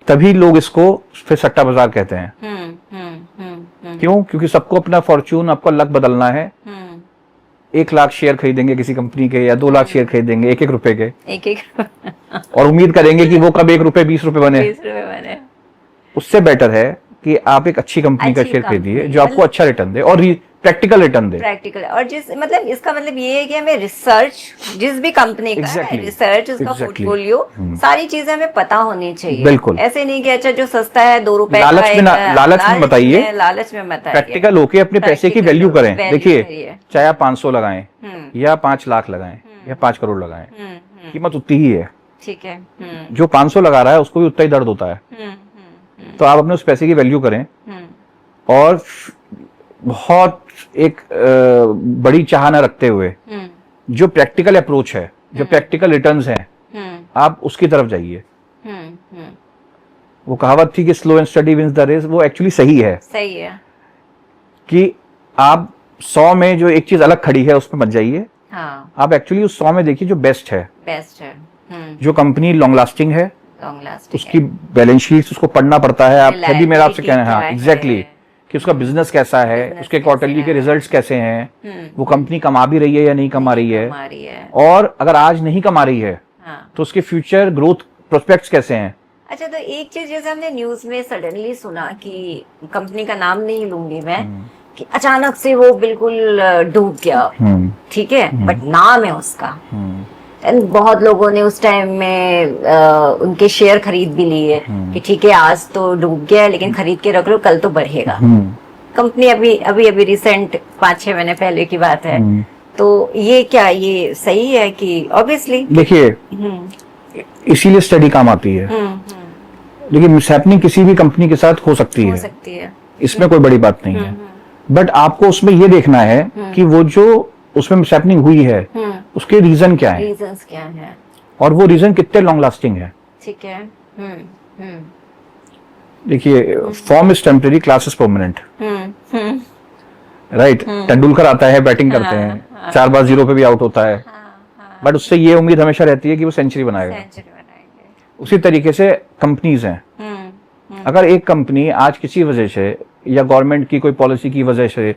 तभी लोग इसको फिर सट्टा बाजार कहते हैं। क्यों? क्योंकि सबको अपना फॉर्चून, आपका लक बदलना है। 1 लाख शेयर खरीदेंगे किसी कंपनी के या 2 लाख शेयर खरीदेंगे ₹1 के, एक और उम्मीद करेंगे कि वो कब ₹1 ₹20 बने। उससे बेटर है कि आप एक अच्छी कंपनी का शेयर खरीदिए जो आपको अच्छा रिटर्न दे और प्रैक्टिकल रिटर्न दे। और जिस मतलब इसका मतलब ये है कि हमें रिसर्च, जिस भी कंपनी का रिसर्च, उसका पोर्टफोलियो, सारी चीजें हमें पता होनी चाहिए। बिल्कुल। ऐसे नहीं कि अच्छा जो सस्ता है ₹2 लालच में बताइए, लालच में बताइए। प्रैक्टिकल होके अपने पैसे की वैल्यू करें। देखिए चाहे आप 500 लगाएं या 5 लाख लगाएं या 5 करोड़ लगाएं, कीमत उतनी ही है। ठीक है। जो 500 लगा रहा है उसको भी उतना ही दर्द होता है। तो आप अपने उस पैसे की वैल्यू करें और बहुत एक बड़ी चाह न रखते हुए जो प्रैक्टिकल अप्रोच है, जो प्रैक्टिकल रिटर्न्स हैं, आप उसकी तरफ जाइए। वो कहावत थी कि slow and steady wins the race, वो एक्चुअली सही है कि आप 100 में जो एक चीज अलग खड़ी है उस पर मत जाइए। हाँ। आप एक्चुअली उस 100 में देखिए जो बेस्ट है। जो कंपनी लॉन्ग लास्टिंग है, उसकी बैलेंस शीट उसको पढ़ना पड़ता है। आप भी मेरा आपसे कहना है, हाँ एग्जैक्टली, कि उसका बिजनेस कैसा है, उसके क्वार्टरली के रिजल्ट्स कैसे हैं, वो कंपनी कमा भी रही है या नहीं कमा रही है, और अगर आज नहीं कमा रही है तो उसके फ्यूचर ग्रोथ प्रोस्पेक्ट्स कैसे हैं। अच्छा, तो एक चीज जैसे हमने न्यूज में सडनली सुना कि कंपनी का नाम नहीं लूंगी मैं, कि अचानक से वो बिल्कुल डूब गया, ठीक है, बट नाम है उसका, बहुत लोगों ने उस टाइम में उनके शेयर खरीद भी लिए कि ठीक है आज तो डूब गया लेकिन खरीद के रख लो, कल तो बढ़ेगा। कंपनी अभी रिसेंट 5-6 महीने पहले की बात है। तो ये क्या, ये सही है कि ऑब्वियसली देखिए इसीलिए स्टडी काम आती है, लेकिन मिसहैपनिंग किसी भी कंपनी के साथ हो सकती है, इसमें कोई बड़ी बात नहीं है। बट आपको उसमें ये देखना है कि वो जो उसमें मिसहैपनिंग हुई है उसके रीजन क्या है, और वो रीजन कितने लॉन्ग लास्टिंग है। ठीक है। देखिए form is temporary, class is permanent, right. Tendulkar आता है, बैटिंग करते हैं, 4 बार 0 पे भी आउट होता है, बट उससे ये उम्मीद हमेशा रहती है कि वो सेंचुरी बनाएगा। उसी तरीके से कंपनीज हैं, अगर एक कंपनी आज किसी वजह से या गवर्नमेंट की कोई पॉलिसी की वजह से,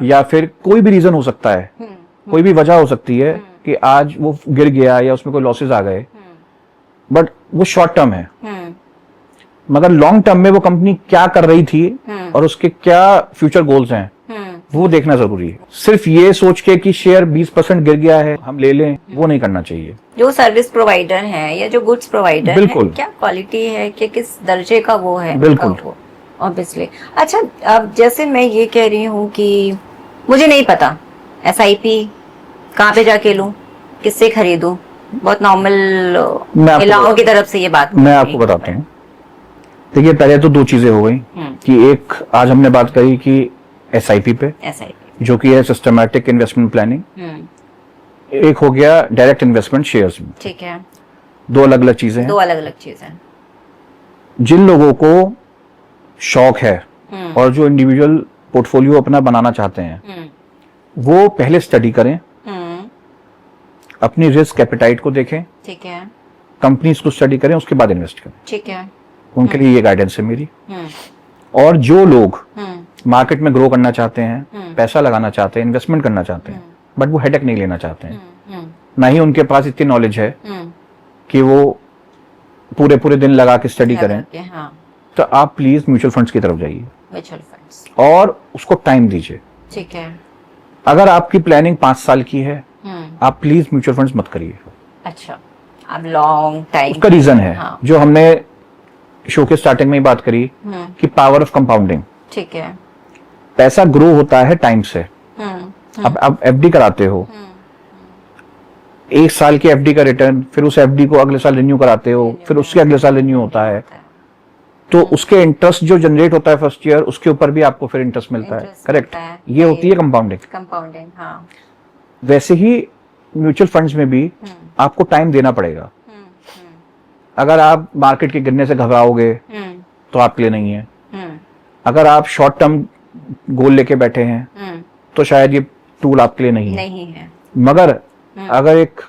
या फिर कोई भी रीजन हो सकता है, कोई भी वजह हो सकती है कि आज वो गिर गया या उसमें कोई लॉसेस आ गए, बट वो शॉर्ट टर्म है, मगर लॉन्ग टर्म में वो कंपनी क्या कर रही थी और उसके क्या फ्यूचर गोल्स हैं वो देखना जरूरी है। सिर्फ ये सोच के कि शेयर 20% गिर गया है हम ले लें, वो नहीं करना चाहिए। जो सर्विस प्रोवाइडर है या जो गुड्स प्रोवाइडर है, क्या क्वालिटी है, कि किस दर्जे का वो है, बिल्कुल ऑब्वियसली। अच्छा, अब जैसे मैं ये कह रही हूँ कि मुझे नहीं पता SIP कहाँ पे जाके लूं, किससे खरीदूं, बहुत नॉर्मल महिलाओं की तरफ से ये बात मैं आपको बताता हूँ। देखिए पहले तो 2 चीजें हो गई कि एक आज हमने बात करी कि SIP पे, जो कि है सिस्टमैटिक इन्वेस्टमेंट प्लानिंग, एक हो गया डायरेक्ट इन्वेस्टमेंट शेयर्स में। ठीक है। दो अलग अलग चीजें हैं। दो अलग अलग चीजें। जिन लोगों को शौक है और जो इंडिविजुअल पोर्टफोलियो अपना बनाना चाहते हैं, वो पहले स्टडी करें, अपनी रिस्क एपेटाइट को देखें, ठीक है, कंपनीज को स्टडी करें, उसके बाद इन्वेस्ट करें। ठीक है। उनके लिए ये गाइडेंस है मेरी। और जो लोग मार्केट में ग्रो करना चाहते हैं, पैसा लगाना चाहते हैं, इन्वेस्टमेंट करना चाहते हैं, बट वो हेडेक नहीं लेना चाहते हैं, ना ही उनके पास इतनी नॉलेज है कि वो पूरे पूरे दिन लगा के स्टडी करें, हाँ। तो आप प्लीज म्यूचुअल फंड्स की तरफ जाइए म्यूचुअल फंड्स, और उसको टाइम दीजिए। ठीक है। अगर आपकी प्लानिंग 5 साल की है, आप प्लीज म्यूचुअल फंड्स मत करिए। अच्छा, अब लॉन्ग टाइम। उसका रीजन है, हाँ। जो हमने शो के स्टार्टिंग में ही बात करी कि पावर ऑफ कंपाउंडिंग। ठीक है। पैसा ग्रो होता है टाइम से। अब आप एफडी कराते हो, 1 साल की एफडी का रिटर्न, फिर उस एफडी को अगले साल रिन्यू कराते हो, फिर उसके अगले साल रिन्यू होता है, तो उसके इंटरेस्ट जो जनरेट होता है फर्स्ट ईयर, उसके ऊपर भी आपको फिर इंटरेस्ट मिलता है। करेक्ट, ये होती है कंपाउंडिंग। कंपाउंडिंग, हाँ। वैसे ही म्यूचुअल फंड्स में भी आपको टाइम देना पड़ेगा। अगर आप मार्केट के गिरने से घबराओगे तो आपके लिए नहीं है। अगर आप शॉर्ट टर्म गोल लेके बैठे हैं तो शायद ये टूल आपके लिए नहीं है। मगर अगर एक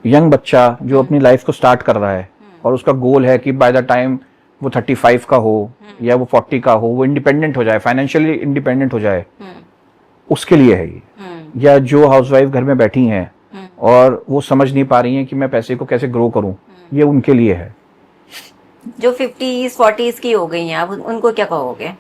यंग बच्चा जो अपनी लाइफ को स्टार्ट कर रहा है और उसका गोल है कि बाय द टाइम वो 35 का हो या वो 40 का हो, वो इंडिपेंडेंट हो जाए, फाइनेंशियली इंडिपेंडेंट हो जाए, उसके लिए है ये। या जो हाउसवाइफ घर में बैठी हैं और वो समझ नहीं पा रही हैं कि मैं पैसे को कैसे ग्रो करूं, ये उनके लिए है। जो 50s 40s की हो गई हैं, आप उनको क्या कहोगे?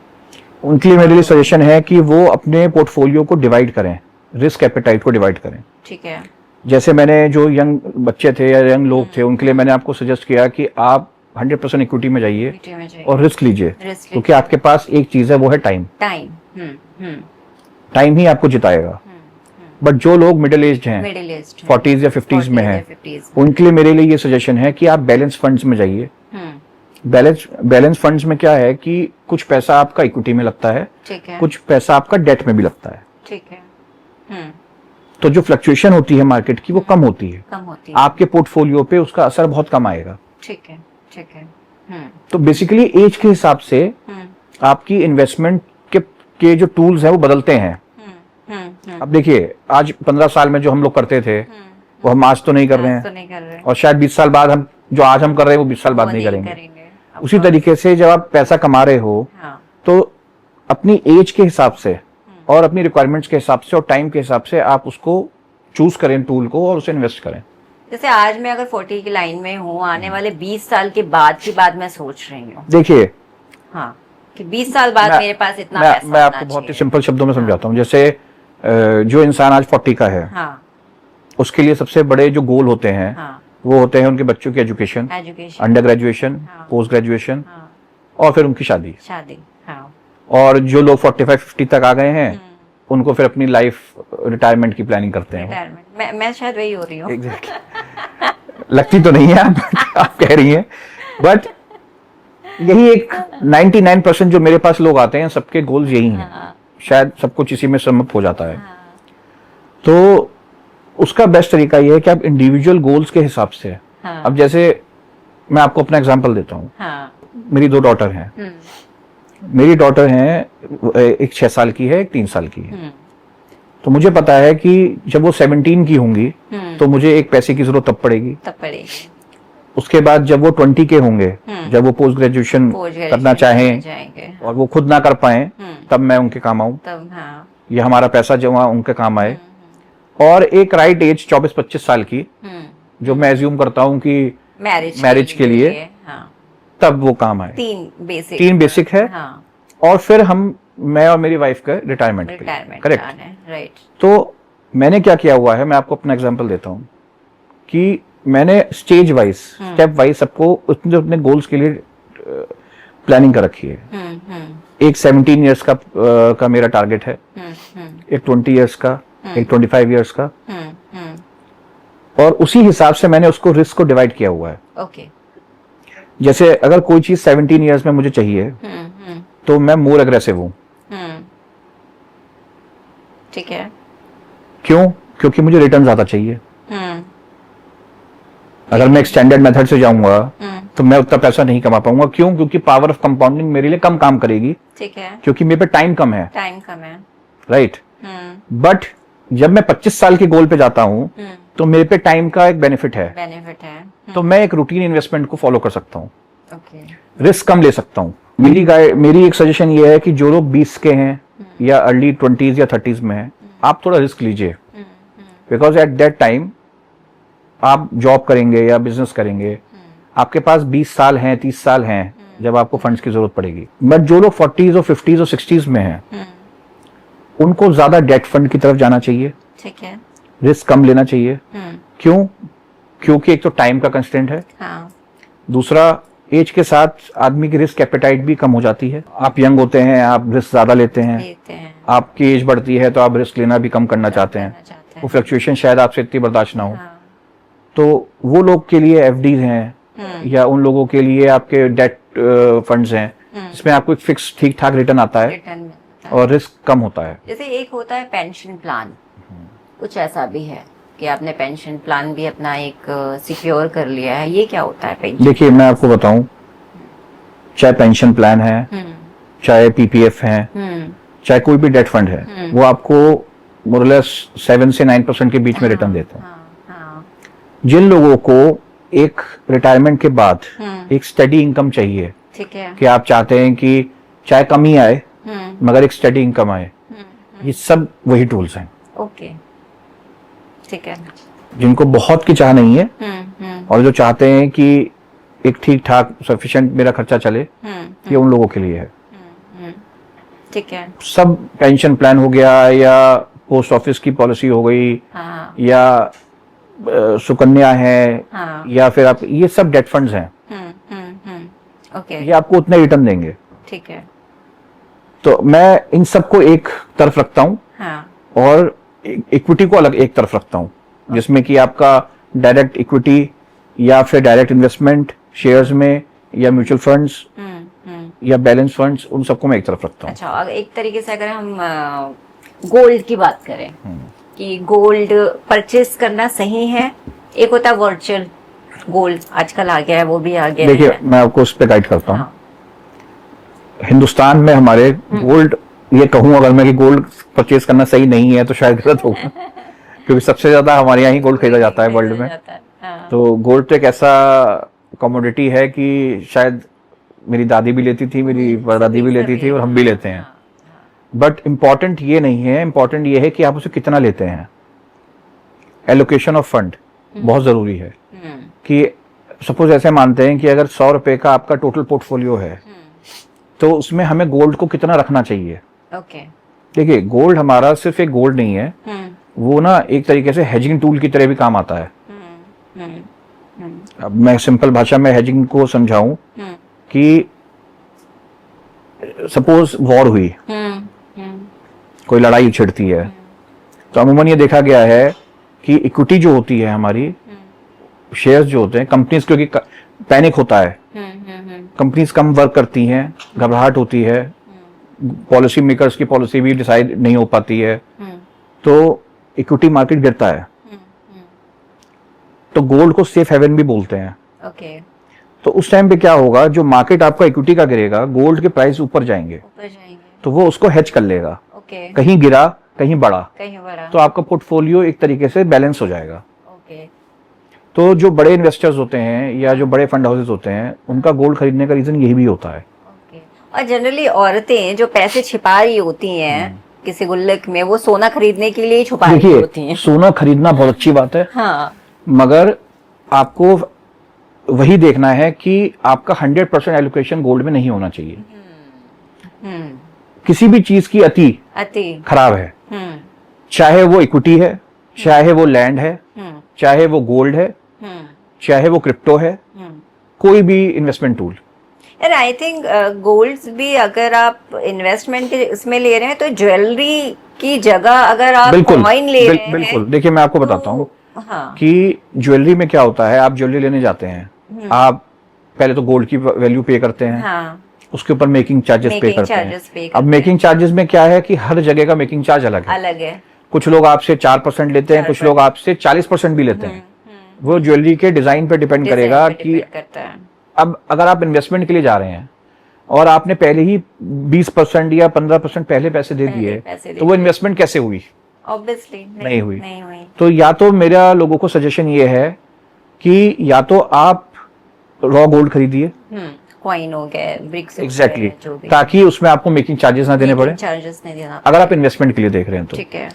उनके लिए मेरे लिए सजेशन है कि वो अपने पोर्टफोलियो को डिवाइड करें, रिस्क एपेटाइट को डिवाइड करें। ठीक है। जैसे मैंने जो यंग बच्चे थे या यंग लोग थे, उनके लिए मैंने आपको सजेस्ट किया कि आप 100% इक्विटी में जाइए और रिस्क लीजिए, क्योंकि आपके पास एक चीज है, वो है टाइम। टाइम ही आपको जिताएगा। बट जो लोग मिडिल एज हैं, 40s या 50s में हैं, उनके लिए मेरे लिए ये सजेशन है कि आप बैलेंस फंड्स में जाइए। बैलेंस फंड्स में क्या है कि कुछ पैसा आपका इक्विटी में लगता है, कुछ पैसा आपका डेट में भी लगता है। ठीक है। तो जो फ्लक्चुएशन होती है मार्केट की, वो कम होती है। आपके पोर्टफोलियो पे उसका असर बहुत कम आएगा। ठीक है। तो बेसिकली एज के हिसाब से आपकी इन्वेस्टमेंट के जो टूल्स हैं वो बदलते हैं। अब देखिए, आज 15 साल में जो हम लोग करते थे वो हम आज तो नहीं कर रहे हैं, और शायद 20 साल बाद हम जो आज हम कर रहे हैं वो 20 साल बाद नहीं करेंगे। उसी तरीके से जब आप पैसा कमा रहे हो, तो अपनी एज के हिसाब से और अपनी रिक्वायरमेंट्स के हिसाब से और टाइम के हिसाब से आप उसको चूज करें, टूल को, और उसे इन्वेस्ट करें। जैसे आज मैं अगर 40 की लाइन में हूँ, आने वाले 20 साल के बाद की बात मैं सोच रही हूँ। देखिए, हाँ, कि 20 साल बाद मेरे पास इतना पैसा मैं आपको बहुत ही सिंपल शब्दों में समझाता हूँ। जैसे जो इंसान आज 40 का है, उसके लिए सबसे बड़े जो गोल होते हैं, वो होते हैं उनके बच्चों की education, under graduation, post graduation, और फिर उनकी शादी। और जो लोग 45-50 तक आ गए हैं, उनको फिर अपनी लाइफ रिटायरमेंट की प्लानिंग करते हैं। मैं शायद वही हो रही हूँ। Exactly. लगती तो नहीं है आप कह रही हैं, बट यही एक 99% जो मेरे पास लोग आते हैं, सबके गोल्स यही हैं। शायद सब कुछ इसी में सम्मिलित हो जाता है। तो उसका बेस्ट तरीका ये है कि आप इंडिविजुअल गोल्स के हिसाब से, अब जैसे मैं आपको अपना एग्जांपल देता हूँ। मेरी 2 डॉटर हैं। मेरी डॉटर हैं, एक 6 साल की है, एक 3 साल की है। तो मुझे पता है कि जब वो 17 की होंगी तो मुझे एक पैसे की जरूरत तब पड़ेगी। उसके बाद जब वो 20 के होंगे, जब वो पोस्ट ग्रेजुएशन करना चाहें और वो खुद ना कर पाए, तब मैं उनके काम आऊं, ये हमारा पैसा जो वहां उनके काम आए। और एक राइट एज 24-25 साल की, जो मैं एज्यूम करता हूं कि मैरिज के लिए, तब वो काम आए। 3 बेसिक है। और फिर मैं और मेरी वाइफ का रिटायरमेंट के लिए। करेक्ट। तो मैंने क्या किया हुआ है, मैं आपको अपना एग्जांपल देता हूं कि मैंने स्टेज वाइज, स्टेप वाइज सबको उतने गोल्स के लिए प्लानिंग कर रखी है। एक 17 इयर्स का मेरा टारगेट है, एक 20 इयर्स का, एक 25 इयर्स का, और उसी हिसाब से मैंने उसको रिस्क को डिवाइड किया हुआ है। जैसे अगर कोई चीज 17 इयर्स में मुझे चाहिए, तो मैं मोर अग्रेसिव हूं। ठीक है। क्यों? क्योंकि मुझे रिटर्न ज्यादा चाहिए। अगर मैं एक्सटेंडेड मेथड से जाऊंगा तो मैं उतना पैसा नहीं कमा पाऊंगा। क्यों? क्योंकि पावर ऑफ कंपाउंडिंग मेरे लिए कम काम करेगी, ठीक है, क्योंकि मेरे पे टाइम कम है, राइट। हम्म, बट जब मैं 25 साल के गोल पे जाता हूँ तो मेरे पे टाइम का एक बेनिफिट है, तो मैं एक रूटीन इन्वेस्टमेंट को फॉलो कर सकता हूँ, रिस्क कम ले सकता हूँ। मेरी एक सजेशन ये है कि जो लोग 20 के हैं या अर्ली 20s या 30s में हैं, आप थोड़ा रिस्क लीजिए, बिकॉज एट दैट टाइम आप जॉब करेंगे या बिजनेस करेंगे, आपके पास 20 साल हैं, 30 साल हैं जब आपको फंड्स की जरूरत पड़ेगी। बट जो लोग 40s और 50s और 60s में हैं, उनको ज्यादा डेट फंड की तरफ जाना चाहिए, ठीक है, रिस्क कम लेना चाहिए। क्यों? क्योंकि एक तो टाइम का कंस्टेंट है, दूसरा एज के साथ आदमी की रिस्क एपेटाइट भी कम हो जाती है। आप यंग होते हैं, आप रिस्क ज्यादा लेते हैं, आपकी एज बढ़ती है तो आप रिस्क लेना भी कम करना चाहते हैं, वो फ्लक्चुएशन शायद आपसे इतनी बर्दाश्त ना हो। तो वो लोग के लिए एफडीज हैं या उन लोगों के लिए आपके डेट फंड्स हैं जिसमें आपको एक फिक्स ठीक ठाक रिटर्न आता है और रिस्क कम होता है। जैसे एक होता है पेंशन प्लान, कुछ ऐसा भी है कि आपने पेंशन प्लान भी अपना एक सिक्योर कर लिया है, ये क्या होता है पेंशन? देखिए मैं आपको बताऊं, चाहे पेंशन प्लान है, चाहे पीपीएफ है, चाहे कोई भी डेट फंड है, वो आपको मोरलेस 7 से 9% के बीच में रिटर्न देते हैं। जिन लोगों को एक रिटायरमेंट के बाद एक स्टडी इनकम चाहिए, ठीक है, कि आप चाहते हैं कि चाहे कम ही आए मगर एक स्टडी इनकम आए, ये सब वही टूल्स हैं। ओके, ठीक है। जिनको बहुत की चाह नहीं है और जो चाहते हैं कि एक ठीक ठाक सफिशिएंट मेरा खर्चा चले, ये उन लोगों के लिए है। ठीक है। सब पेंशन प्लान हो गया या पोस्ट ऑफिस की पॉलिसी हो गई, या सुकन्या है, या फिर आप, ये सब डेट फंड्स हैं। ओके, ये आपको उतना रिटर्न देंगे, ठीक है। तो मैं इन सबको एक तरफ रखता हूँ और इक्विटी को अलग एक तरफ रखता हूँ, जिसमें कि आपका डायरेक्ट इक्विटी या फिर डायरेक्ट इन्वेस्टमेंट शेयर्स में या म्यूचुअल फंड्स या बैलेंस फंड्स, उन सबको मैं एक तरफ रखता हूँ। अच्छा, एक तरीके से अगर हम गोल्ड की बात करें कि गोल्ड परचेस करना सही है, एक होता है वर्चुअल गोल्ड, आजकल आ गया है, वो भी आ गया है। देखिए मैं आपको उस पर गाइड करता हूँ। हिंदुस्तान में हमारे गोल्ड, ये कहूँ अगर मैं कि गोल्ड परचेज करना सही नहीं है तो शायद गलत होगा, क्योंकि सबसे ज्यादा हमारे यहाँ ही गोल्ड खरीदा जाता है वर्ल्ड में। तो गोल्ड तो एक ऐसा कमोडिटी है कि शायद मेरी दादी भी लेती थी, मेरी परदादी भी लेती थी और हम भी लेते हैं। बट इम्पॉर्टेंट ये नहीं है, इम्पॉर्टेंट ये है कि आप उसे कितना लेते हैं। एलोकेशन ऑफ फंड बहुत जरूरी है। कि सपोज ऐसे मानते हैं कि अगर 100 रुपए का आपका टोटल पोर्टफोलियो है, तो उसमें हमें गोल्ड को कितना रखना चाहिए। देखिए गोल्ड हमारा सिर्फ एक गोल्ड नहीं है, वो ना एक तरीके से हेजिंग टूल की तरह भी काम आता है। अब मैं सिंपल भाषा में हेजिंग को समझाऊं कि सपोज वॉर हुई, कोई लड़ाई छिड़ती है, तो अमूमन ये देखा गया है कि इक्विटी जो होती है हमारी, शेयर्स जो होते हैं कंपनीज, क्योंकि पैनिक होता है, कंपनीज कम वर्क करती हैं, घबराहट होती है, पॉलिसी मेकर्स की पॉलिसी भी डिसाइड नहीं हो पाती है, तो इक्विटी मार्केट गिरता है। तो गोल्ड को सेफ हेवन भी बोलते हैं। तो उस टाइम पे क्या होगा, जो मार्केट आपका इक्विटी का गिरेगा, गोल्ड के प्राइस ऊपर जाएंगे, तो वो उसको हेज कर लेगा। कहीं गिरा कहीं बढ़ा, तो आपका पोर्टफोलियो एक तरीके से बैलेंस हो जाएगा। तो जो बड़े इन्वेस्टर्स होते हैं या जो बड़े फंड हाउसेस होते हैं, उनका गोल्ड खरीदने का रीजन यही भी होता है। और जनरली औरतें जो पैसे छिपा रही होती हैं किसी गुल्लक में, वो सोना खरीदने के लिए छुपा रही होती हैं। सोना खरीदना बहुत अच्छी बात है, मगर आपको वही देखना है कि आपका 100% एलोकेशन गोल्ड में नहीं होना चाहिए। किसी भी चीज की अति खराब है, चाहे वो इक्विटी है, चाहे वो लैंड है, चाहे वो गोल्ड है, चाहे वो क्रिप्टो है, कोई भी इन्वेस्टमेंट टूल। यार आई थिंक गोल्ड भी अगर आप इन्वेस्टमेंट के इसमें ले रहे हैं तो ज्वेलरी की जगह अगर आप कॉइन ले रहे हैं। बिल्कुल, देखिए मैं आपको बताता हूँ कि ज्वेलरी में क्या होता है। आप ज्वेलरी लेने जाते हैं, आप पहले तो गोल्ड की वैल्यू पे करते हैं, उसके ऊपर मेकिंग चार्जेस पे करते हैं। अब मेकिंग चार्जेस में क्या है कि हर जगह का मेकिंग चार्ज अलग है। कुछ लोग आपसे 4% लेते हैं, कुछ लोग आपसे 40% भी लेते हैं, वो ज्वेलरी के डिजाइन पे डिपेंड करेगा कि करता है। अब अगर आप इन्वेस्टमेंट के लिए जा रहे हैं और आपने पहले ही 20% या 15% पहले पैसे दे दिए, तो वो इन्वेस्टमेंट कैसे हुई? ऑब्वियसली नहीं हुई। नहीं हुई। तो या तो मेरा लोगों को सजेशन ये है कि या तो आप रॉ गोल्ड खरीदिए, कॉइन हो गए, ब्रिक्स, एग्जैक्टली, ताकि उसमें आपको मेकिंग चार्जेस ना देने पड़े, चार्जेस नहीं देना अगर आप इन्वेस्टमेंट के लिए देख रहे हैं तो। ठीक है।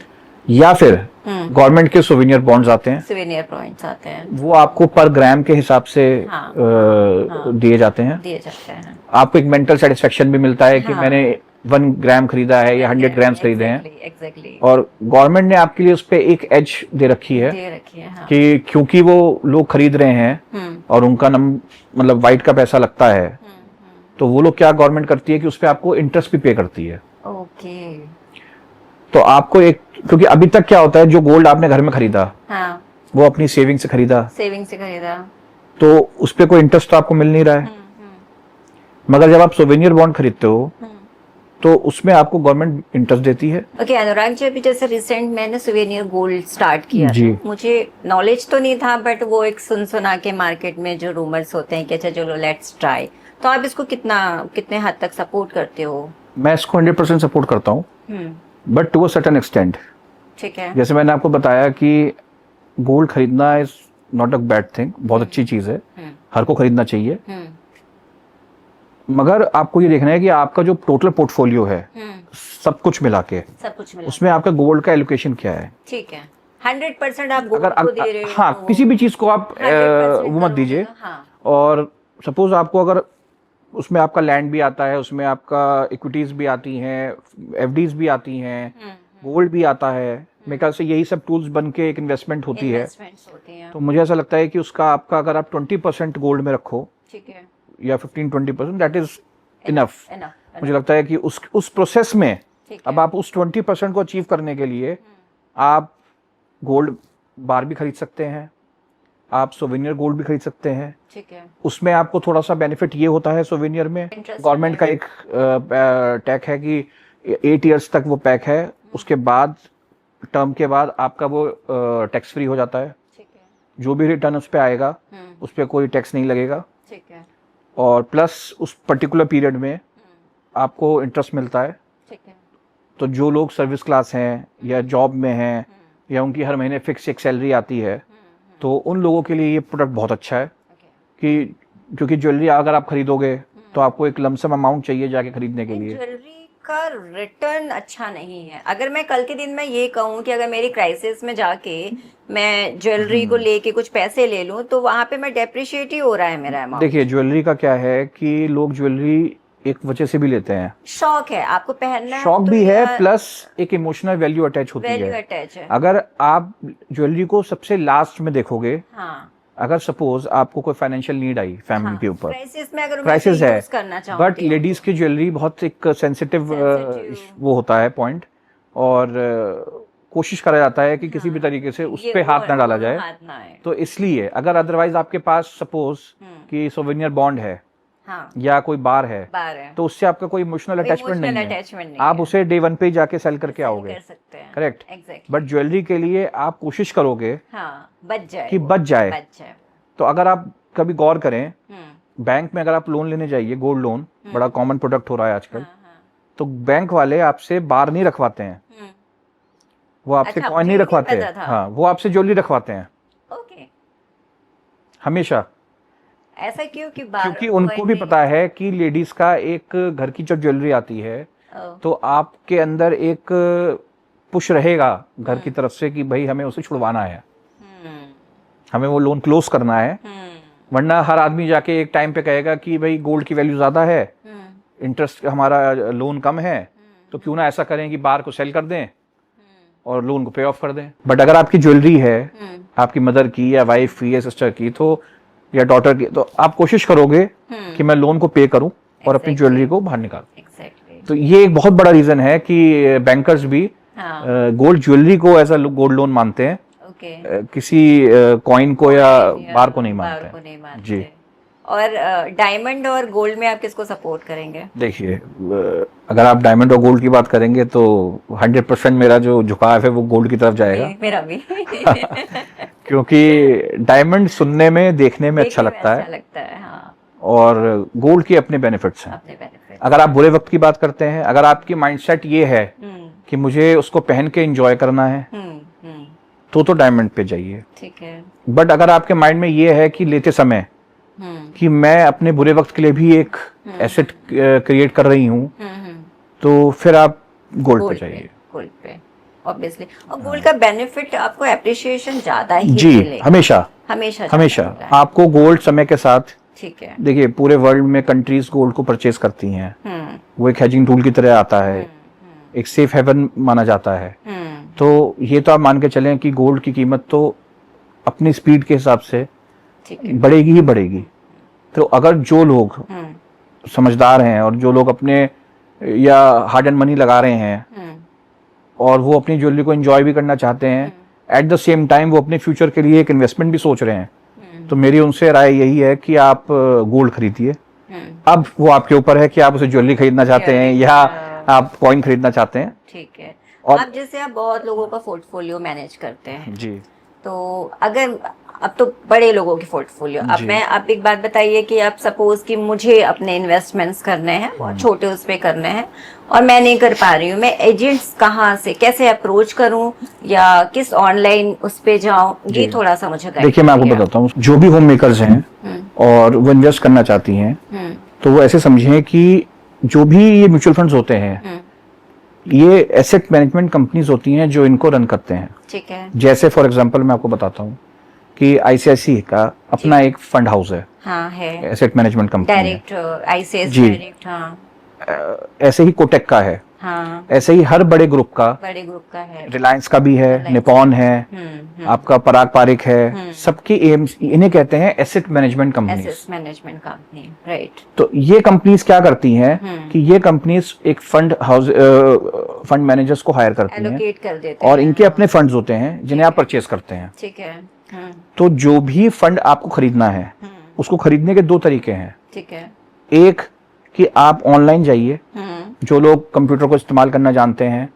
या फिर गवर्नमेंट के सोवेनियर बॉन्ड्स आते हैं, सोवेनियर पॉइंट्स आते हैं, वो आपको पर ग्राम के हिसाब से दिए जाते हैं। आपको एक मेंटल सेटिस्फेक्शन भी मिलता है कि मैंने 1 ग्राम खरीदा है या 100 ग्राम्स खरीदे हैं। और गवर्नमेंट ने आपके लिए उस पर एक एज दे रखी है कि क्योंकि वो लोग खरीद रहे हैं और उनका मतलब वाइट का पैसा लगता है, तो वो लोग क्या गवर्नमेंट करती है कि उस पर आपको इंटरेस्ट भी पे करती है। ओके। तो आपको एक, क्योंकि अभी तक क्या होता है, जो गोल्ड आपने घर में खरीदा वो अपनी सेविंग से खरीदा, तो उस पर कोई इंटरेस्ट तो आपको मिल नहीं रहा है। मगर जब आप सोवेनियर बॉन्ड खरीदते हो तो उसमें आपको गवर्नमेंट इंटरेस्ट देती है। ओके, अनुराग जी, अभी जैसे रिसेंट मैंने सोवेनियर गोल्ड स्टार्ट किया जी। मुझे नॉलेज तो नहीं था, बट वो एक सुना के मार्केट में जो रूमर्स होते हैं कि अच्छा चलो लेट्स ट्राई, तो आप इसको कितने हद तक सपोर्ट करते हो? मैं इसको 100% सपोर्ट करता हूँ, but to a certain extent. ठीक है। जैसे मैंने आपको बताया कि गोल्ड खरीदना is not a bad thing, बहुत अच्छी चीज है, हर को खरीदना चाहिए। मगर आपको ये देखना है कि आपका जो टोटल पोर्टफोलियो है, सब कुछ मिला के उसमें आपका गोल्ड का एलोकेशन क्या है। ठीक है। 100% आप गोल्ड को दे रहे हो। हाँ, किसी भी चीज को आप वो मत दीजिए। और सपोज आपको अगर उसमें आपका लैंड भी आता है, उसमें आपका इक्विटीज भी आती हैं, एफडीज भी आती हैं, गोल्ड भी आता है, मेरे ख्याल से यही सब टूल्स बन के एक इन्वेस्टमेंट होती है। तो मुझे ऐसा लगता है कि उसका आपका अगर आप 20% गोल्ड में रखो, ठीक है, या 15-20%, दैट इज इनफ। मुझे लगता है कि उस प्रोसेस में अब आप उस 20% को अचीव करने के लिए आप गोल्ड बार भी खरीद सकते हैं, आप सोवेनियर गोल्ड भी खरीद सकते हैं। ठीक है। उसमें आपको थोड़ा सा बेनिफिट ये होता है, सोवेनियर में गवर्नमेंट का एक टैग है कि 8 इयर्स तक वो पैक है, उसके बाद टर्म के बाद आपका वो टैक्स फ्री हो जाता है। ठीक है। जो भी रिटर्न उस पर आएगा उस पर कोई टैक्स नहीं लगेगा। ठीक है। और प्लस उस पर्टिकुलर पीरियड में आपको इंटरेस्ट मिलता है। ठीक है। तो जो लोग सर्विस क्लास हैं या जॉब में हैं या उनकी हर महीने फिक्स एक सैलरी आती है, तो उन लोगों के लिए ये प्रोडक्ट बहुत अच्छा है। कि क्योंकि ज्वेलरी अगर आप खरीदोगे तो आपको एक लमसम अमाउंट चाहिए जाके खरीदने के लिए। ज्वेलरी का रिटर्न अच्छा नहीं है। अगर मैं कल के दिन में ये कहूँ कि अगर मेरी क्राइसिस में जाके मैं ज्वेलरी को लेके कुछ पैसे ले लूं, तो वहां पे मैं डेप्रिशिएट ही हो रहा है मेरा अमाउंट। देखिए, ज्वेलरी का क्या है कि लोग ज्वेलरी एक वजह से भी लेते हैं, शौक है, आपको पहनना है, शौक भी है, प्लस एक इमोशनल वैल्यू अटैच होती है। अगर आप ज्वेलरी को सबसे लास्ट में देखोगे, हाँ, अगर सपोज आपको कोई फाइनेंशियल नीड आई फैमिली के ऊपर, क्राइसिस है, बट लेडीज की ज्वेलरी बहुत एक सेंसिटिव वो होता है पॉइंट, और कोशिश करा जाता है कि किसी भी तरीके से उस पे हाथ ना डाला जाए। तो इसलिए अगर अदरवाइज आपके पास सपोज कि सोवेनियर बॉन्ड है, हाँ, या कोई बार है, तो उससे आपका कोई इमोशनल अटैचमेंट नहीं है, आप उसे डे 1 पे जाके सेल करके आओगे, करेक्ट। बट ज्वेलरी के लिए आप कोशिश करोगे, हाँ, बच जाए। तो अगर आप कभी गौर करें, बैंक में अगर आप लोन लेने जाइए, गोल्ड लोन बड़ा कॉमन प्रोडक्ट हो रहा है आजकल, तो बैंक वाले आपसे बार नहीं रखवाते हैं, वो आपसे कॉइन नहीं रखवाते हैं, हाँ, वो आपसे ज्वेलरी रखवाते हैं हमेशा। ऐसा क्यों? क्योंकि उनको भी पता है कि लेडीज का एक घर की जब ज्वेलरी आती है तो आपके अंदर एक पुश रहेगा घर की तरफ से कि भाई हमें उसे छुड़वाना है, हमें वो लोन क्लोज करना है। वरना हर आदमी जाके एक टाइम पे कहेगा कि भाई गोल्ड की वैल्यू ज्यादा है, इंटरेस्ट हमारा लोन कम है, तो क्यों ना ऐसा करें कि बार को सेल कर दें और लोन को पे ऑफ कर दें। बट अगर आपकी ज्वेलरी है, आपकी मदर की या वाइफ की या सिस्टर की, तो या डॉटर की, तो आप कोशिश करोगे कि मैं लोन को पे करूं और अपनी ज्वेलरी को बाहर निकालूं। तो ये एक बहुत बड़ा रीजन है कि बैंकर्स भी गोल्ड ज्वेलरी को एज अ गोल्ड लोन मानते हैं, किसी कॉइन को या बार को नहीं मानते हैं। जी। और डायमंड और गोल्ड में आप किसको सपोर्ट करेंगे? देखिए, अगर आप डायमंड और गोल्ड की बात करेंगे तो 100% मेरा जो झुकाव है वो गोल्ड की तरफ जाएगा। मेरा भी क्योंकि डायमंड सुनने में देखने में अच्छा लगता है, हाँ, और गोल्ड के अपने बेनिफिट्स हैं। अपने बेनिफिट। अगर आप बुरे वक्त की बात करते हैं, अगर आपकी माइंडसेट ये है कि मुझे उसको पहन के एंजॉय करना है, तो डायमंड पे जाइए। ठीक है। बट अगर आपके माइंड में ये है कि लेते समय कि मैं अपने बुरे वक्त के लिए भी एक एसेट क्रिएट कर रही हूँ, तो फिर आप गोल्ड पे जाइए। गोल्ड पे ऑब्वियसली। और गोल्ड का बेनिफिट आपको एप्रिसिएशन ज्यादा ही जी, मिलेगा। हमेशा हमेशा हमेशा ज्यादा मिलता है। आपको गोल्ड समय के साथ, ठीक है। देखिए पूरे वर्ल्ड में कंट्रीज गोल्ड को परचेज करती हैं, वो एक हेजिंग टूल की तरह आता है, एक सेफ हेवन माना जाता है। तो ये तो आप मान के चलें कि गोल्ड की कीमत तो अपनी स्पीड के हिसाब से बढ़ेगी ही बढ़ेगी। तो अगर जो लोग समझदार हैं और जो लोग अपने या हार्ड एंड मनी लगा रहे हैं और वो अपनी ज्वेलरी को एंजॉय भी करना चाहते हैं, एट द सेम टाइम वो अपने फ्यूचर के लिए एक इन्वेस्टमेंट भी सोच रहे हैं, तो मेरी उनसे राय यही है कि आप गोल्ड खरीदिए। अब वो आपके ऊपर है कि आप उसे ज्वेलरी खरीदना चाहते हैं या आप कॉइन खरीदना चाहते हैं। ठीक है। और आप जैसे आप बहुत लोगों का पोर्टफोलियो मैनेज करते हैं जी, तो अगर अब तो बड़े लोगों की पोर्टफोलियो, अब आप एक बात बताइए कि आप सपोज कि मुझे अपने इन्वेस्टमेंट्स करने हैं, बहुत छोटे उस पे करने हैं और मैं नहीं कर पा रही हूँ, मैं एजेंट्स कहाँ से कैसे अप्रोच करूँ या किस ऑनलाइन उस पे जाऊँ, ये थोड़ा सा मुझे देखिए मैं आपको बताता हूँ। जो भी होम मेकर्स हैं और वो इन्वेस्ट करना चाहती हैं, तो वो ऐसे समझें कि जो भी ये म्यूचुअल फंड्स होते हैं, ये एसेट मैनेजमेंट कंपनीज होती हैं जो इनको रन करते हैं। ठीक है। जैसे फॉर एग्जांपल मैं आपको बताता हूँ कि आईसीआईसी का अपना एक फंड हाउस है, हाँ है, asset management company direct ICICI direct, हाँ। ऐसे ही कोटेक का है, हाँ, ऐसे ही हर बड़े ग्रुप का है, रिलायंस का भी है, निपॉन है, आपका पराग पारिक है, सबकी एम्स, इन्हें कहते हैं एसेट मैनेजमेंट कंपनी। राइट। तो ये कंपनीज क्या करती हैं कि ये कंपनीज एक फंड हाउस फंड मैनेजर्स को हायर करती एलोकेट कर देते हैं और हैं, इनके अपने फंड्स होते हैं जिन्हें आप परचेज करते हैं। ठीक है। तो जो भी फंड आपको खरीदना है, उसको खरीदने के दो तरीके हैं। ठीक है। एक कि आप ऑनलाइन जाइए, जो लोग कंप्यूटर को इस्तेमाल करना जानते हैं,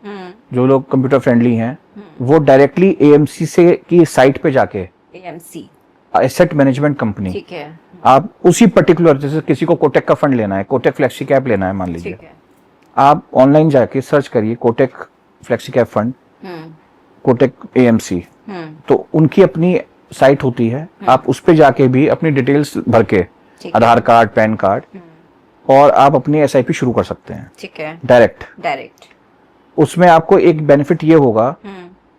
जो लोग कंप्यूटर फ्रेंडली हैं, वो डायरेक्टली एएमसी से की साइट पे जाके, एएमसी एसेट मैनेजमेंट कंपनी, ठीक है, आप उसी पर्टिकुलर, जैसे किसी को कोटेक का फंड लेना है, कोटेक फ्लेक्सी कैप लेना है मान लीजिए, आप ऑनलाइन जाके सर्च करिए Kotak flexi cap fund, Kotak AMC, तो उनकी अपनी साइट होती है, आप उस पे जाके भी अपनी डिटेल्स भर के, आधार कार्ड, पैन कार्ड, और आप अपनी एसआईपी शुरू कर सकते हैं। ठीक है। डायरेक्ट उसमें आपको एक बेनिफिट ये होगा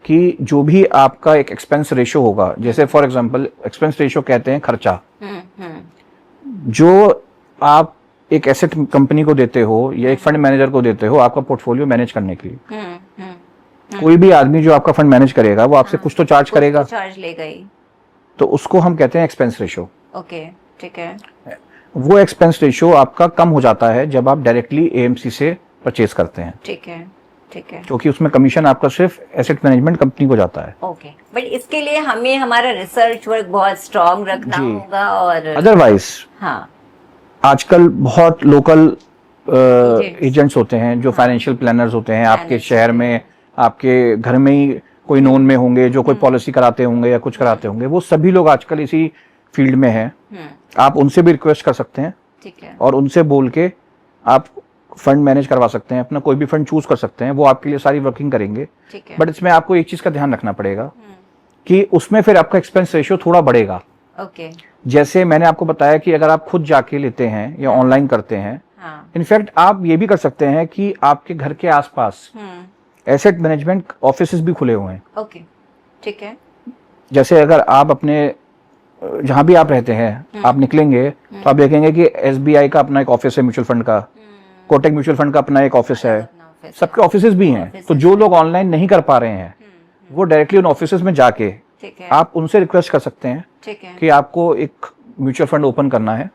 कि जो भी आपका एक एक्सपेंस रेशियो होगा, जैसे फॉर एग्जांपल एक्सपेंस रेशियो कहते हैं खर्चा, जो आप एक एसेट कंपनी को देते हो या एक फंड मैनेजर को देते हो आपका पोर्टफोलियो मैनेज करने के लिए, कोई भी आदमी जो आपका फंड मैनेज करेगा वो आपसे कुछ तो चार्ज करेगा, चार्ज लेगा ही, तो उसको हम कहते हैं एक्सपेंस रेशियो। ओके, ठीक है। वो एक्सपेंस रेशियो आपका कम हो जाता है जब आप डायरेक्टली एएमसी से परचेज करते हैं, ठीक है, ठीक है, क्योंकि उसमें कमीशन आपका सिर्फ एसेट मैनेजमेंट कंपनी को जाता है। ओके, बट इसके लिए हमें हमारा रिसर्च वर्क बहुत स्ट्रांग रखना होगा, और अदरवाइज हाँ, आजकल बहुत लोकल एजेंट्स होते हैं जो फाइनेंशियल प्लानर्स होते हैं, आपके शहर में, आपके घर में ही कोई नोन में होंगे जो कोई पॉलिसी कराते होंगे या कुछ कराते होंगे, वो सभी लोग आजकल इसी फील्ड में हैं। आप उनसे भी रिक्वेस्ट कर सकते हैं, ठीक है, और उनसे बोल के आप फंड मैनेज करवा सकते हैं, अपना कोई भी फंड चूज कर सकते हैं, वो आपके लिए सारी वर्किंग करेंगे। बट इसमें आपको एक चीज का ध्यान रखना पड़ेगा कि उसमें फिर आपका एक्सपेंस रेशियो थोड़ा बढ़ेगा। ओके, जैसे मैंने आपको बताया कि अगर आप खुद जाके लेते हैं या ऑनलाइन करते हैं, इनफैक्ट आप ये भी कर सकते हैं कि आपके घर के आसपास एसेट मैनेजमेंट ऑफिसेज भी खुले हुए हैं। ओके, ठीक है। जैसे अगर आप अपने जहां भी आप रहते हैं, आप निकलेंगे तो आप देखेंगे कि एसबीआई का अपना एक ऑफिस है म्यूचुअल फंड का, कोटक म्यूचुअल फंड का अपना एक ऑफिस है, सबके ऑफिसेज भी हैं। तो जो लोग ऑनलाइन नहीं कर पा रहे हैं वो डायरेक्टली उन ऑफिसेज में जाके आप उनसे रिक्वेस्ट कर सकते हैं कि आपको एक म्यूचुअल फंड ओपन करना है,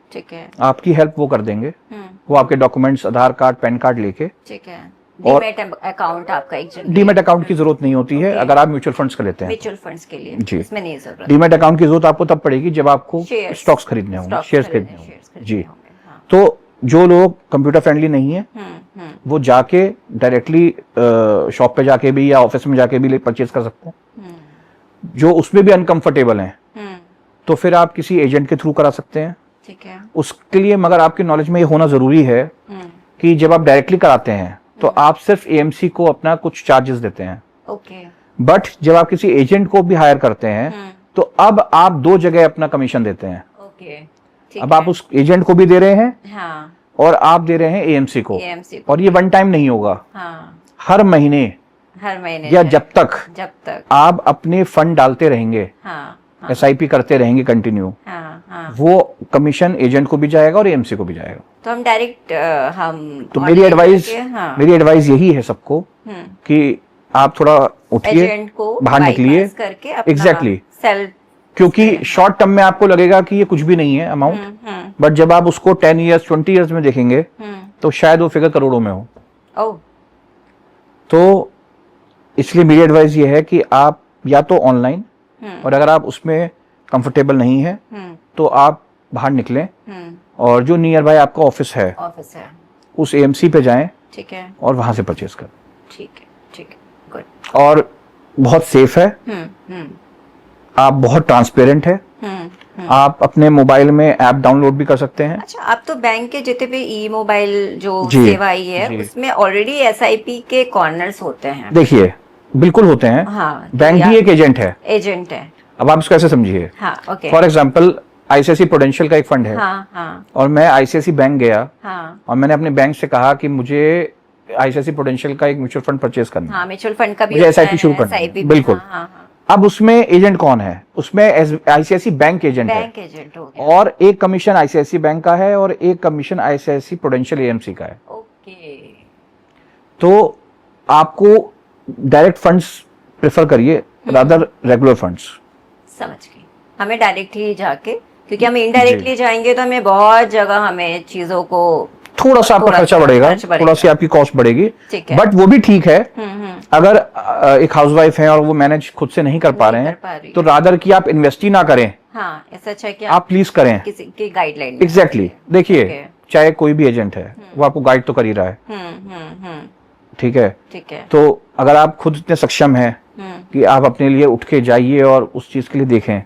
आपकी हेल्प वो कर देंगे। वो आपके डॉक्यूमेंट्स, आधार कार्ड, पैन कार्ड लेके, और अकाउंट आपका एक डीमेट अकाउंट की जरूरत नहीं होती है अगर आप म्यूचुअल फंड्स का लेते हैं। म्यूचुअल फंड्स के लिए जी, इसमें नहीं जरूरत। डीमेट अकाउंट की जरूरत आपको तब पड़ेगी जब आपको स्टॉक्स खरीदने होंगे, शेयर्स खरीदने होंगे। जी, तो जो लोग कंप्यूटर फ्रेंडली नहीं है वो जाके डायरेक्टली शॉप पे जाके भी या ऑफिस में जाके भी परचेज कर सकते हैं। जो उसमें भी अनकंफर्टेबल हैं, तो फिर आप किसी एजेंट के थ्रू करा सकते हैं। ठीक है। उसके लिए मगर आपकी नॉलेज में ये होना जरूरी है कि जब आप डायरेक्टली कराते हैं तो आप सिर्फ एएमसी को अपना कुछ चार्जेस देते हैं। ओके। बट जब आप किसी एजेंट को भी हायर करते हैं तो अब आप 2 जगह अपना कमीशन देते हैं। ओके। अब आप उस एजेंट को भी दे रहे हैं, हाँ, और आप दे रहे हैं एएमसी को। और ये वन टाइम नहीं होगा, हाँ, हर महीने या जब तक आप अपने फंड डालते रहेंगे, हाँ, एसआईपी करते रहेंगे कंटिन्यू, हाँ, हाँ, वो कमीशन एजेंट को भी जाएगा और एएमसी को भी जाएगा। तो हम डायरेक्ट तो मेरी एडवाइस यही है सबको कि आप थोड़ा उठिए, एजेंट को बाहर निकलिए करके एग्जैक्टली सेल्फ, क्योंकि शॉर्ट टर्म में आपको लगेगा कि ये कुछ भी नहीं है अमाउंट, बट जब आप उसको 10 इयर्स 20 इयर्स में देखेंगे तो शायद वो फिगर करोड़ों में हो। तो इसलिए मेरी एडवाइस ये है कि आप या तो ऑनलाइन, और अगर आप उसमें कंफर्टेबल नहीं है तो आप बाहर निकलें और जो नियर बाय आपका ऑफिस है उस एएमसी पे जाएं, ठीक है, और वहां से परचेज करें। ठीक है, गुड। और बहुत सेफ है, आप बहुत ट्रांसपेरेंट है, आप अपने मोबाइल में ऐप डाउनलोड भी कर सकते हैं। अच्छा, आप तो बैंक के जितने भी ई मोबाइल जो सेवा आई है उसमें ऑलरेडी एसआईपी के कॉर्नर्स होते हैं। देखिए, बिल्कुल होते हैं। हाँ, बैंक भी एक एजेंट है। अब आप इसको ऐसे समझिए, फॉर एग्जाम्पल आईसीआईसी प्रूडेंशियल का एक फंड है, और मैं आईसीआईसी बैंक गया, और मैंने अपने बैंक से कहा कि मुझे आईसीआईसी प्रूडेंशियल का एक म्यूचुअल फंड परचेज करना है, म्यूचुअल फंड का भी एसआईपी शुरू करना है। बिल्कुल। अब उसमें एजेंट कौन है? उसमें आईसीआईसी बैंक एजेंट है, और एक कमीशन आईसीआईसी बैंक का है और एक कमीशन आईसीआईसी प्रूडेंशियल एएमसी का है। तो आपको डायरेक्ट फंड्स प्रेफर करिए रादर रेगुलर फंड्स। समझ गई। हमें डायरेक्टली जाके, क्योंकि हम इनडायरेक्टली जाएंगे तो हमें बहुत जगह हमें चीजों को थोड़ा सा आपका खर्चा बढ़ेगा, थोड़ा सी आपकी कॉस्ट बढ़ेगी, बट वो भी ठीक है। अगर एक हाउसवाइफ है और वो मैनेज खुद से नहीं कर पा रहे हैं तो रादर कि आप इन्वेस्ट ही ना करें, ऐसा अच्छा है कि आप प्लीज करें किसी की गाइडलाइन। एग्जैक्टली। देखिए, चाहे कोई भी एजेंट है वो आपको गाइड तो कर ही रहा है, ठीक है। तो अगर आप खुद इतने सक्षम हैं कि आप अपने लिए उठ के जाइए और उस चीज के लिए देखें,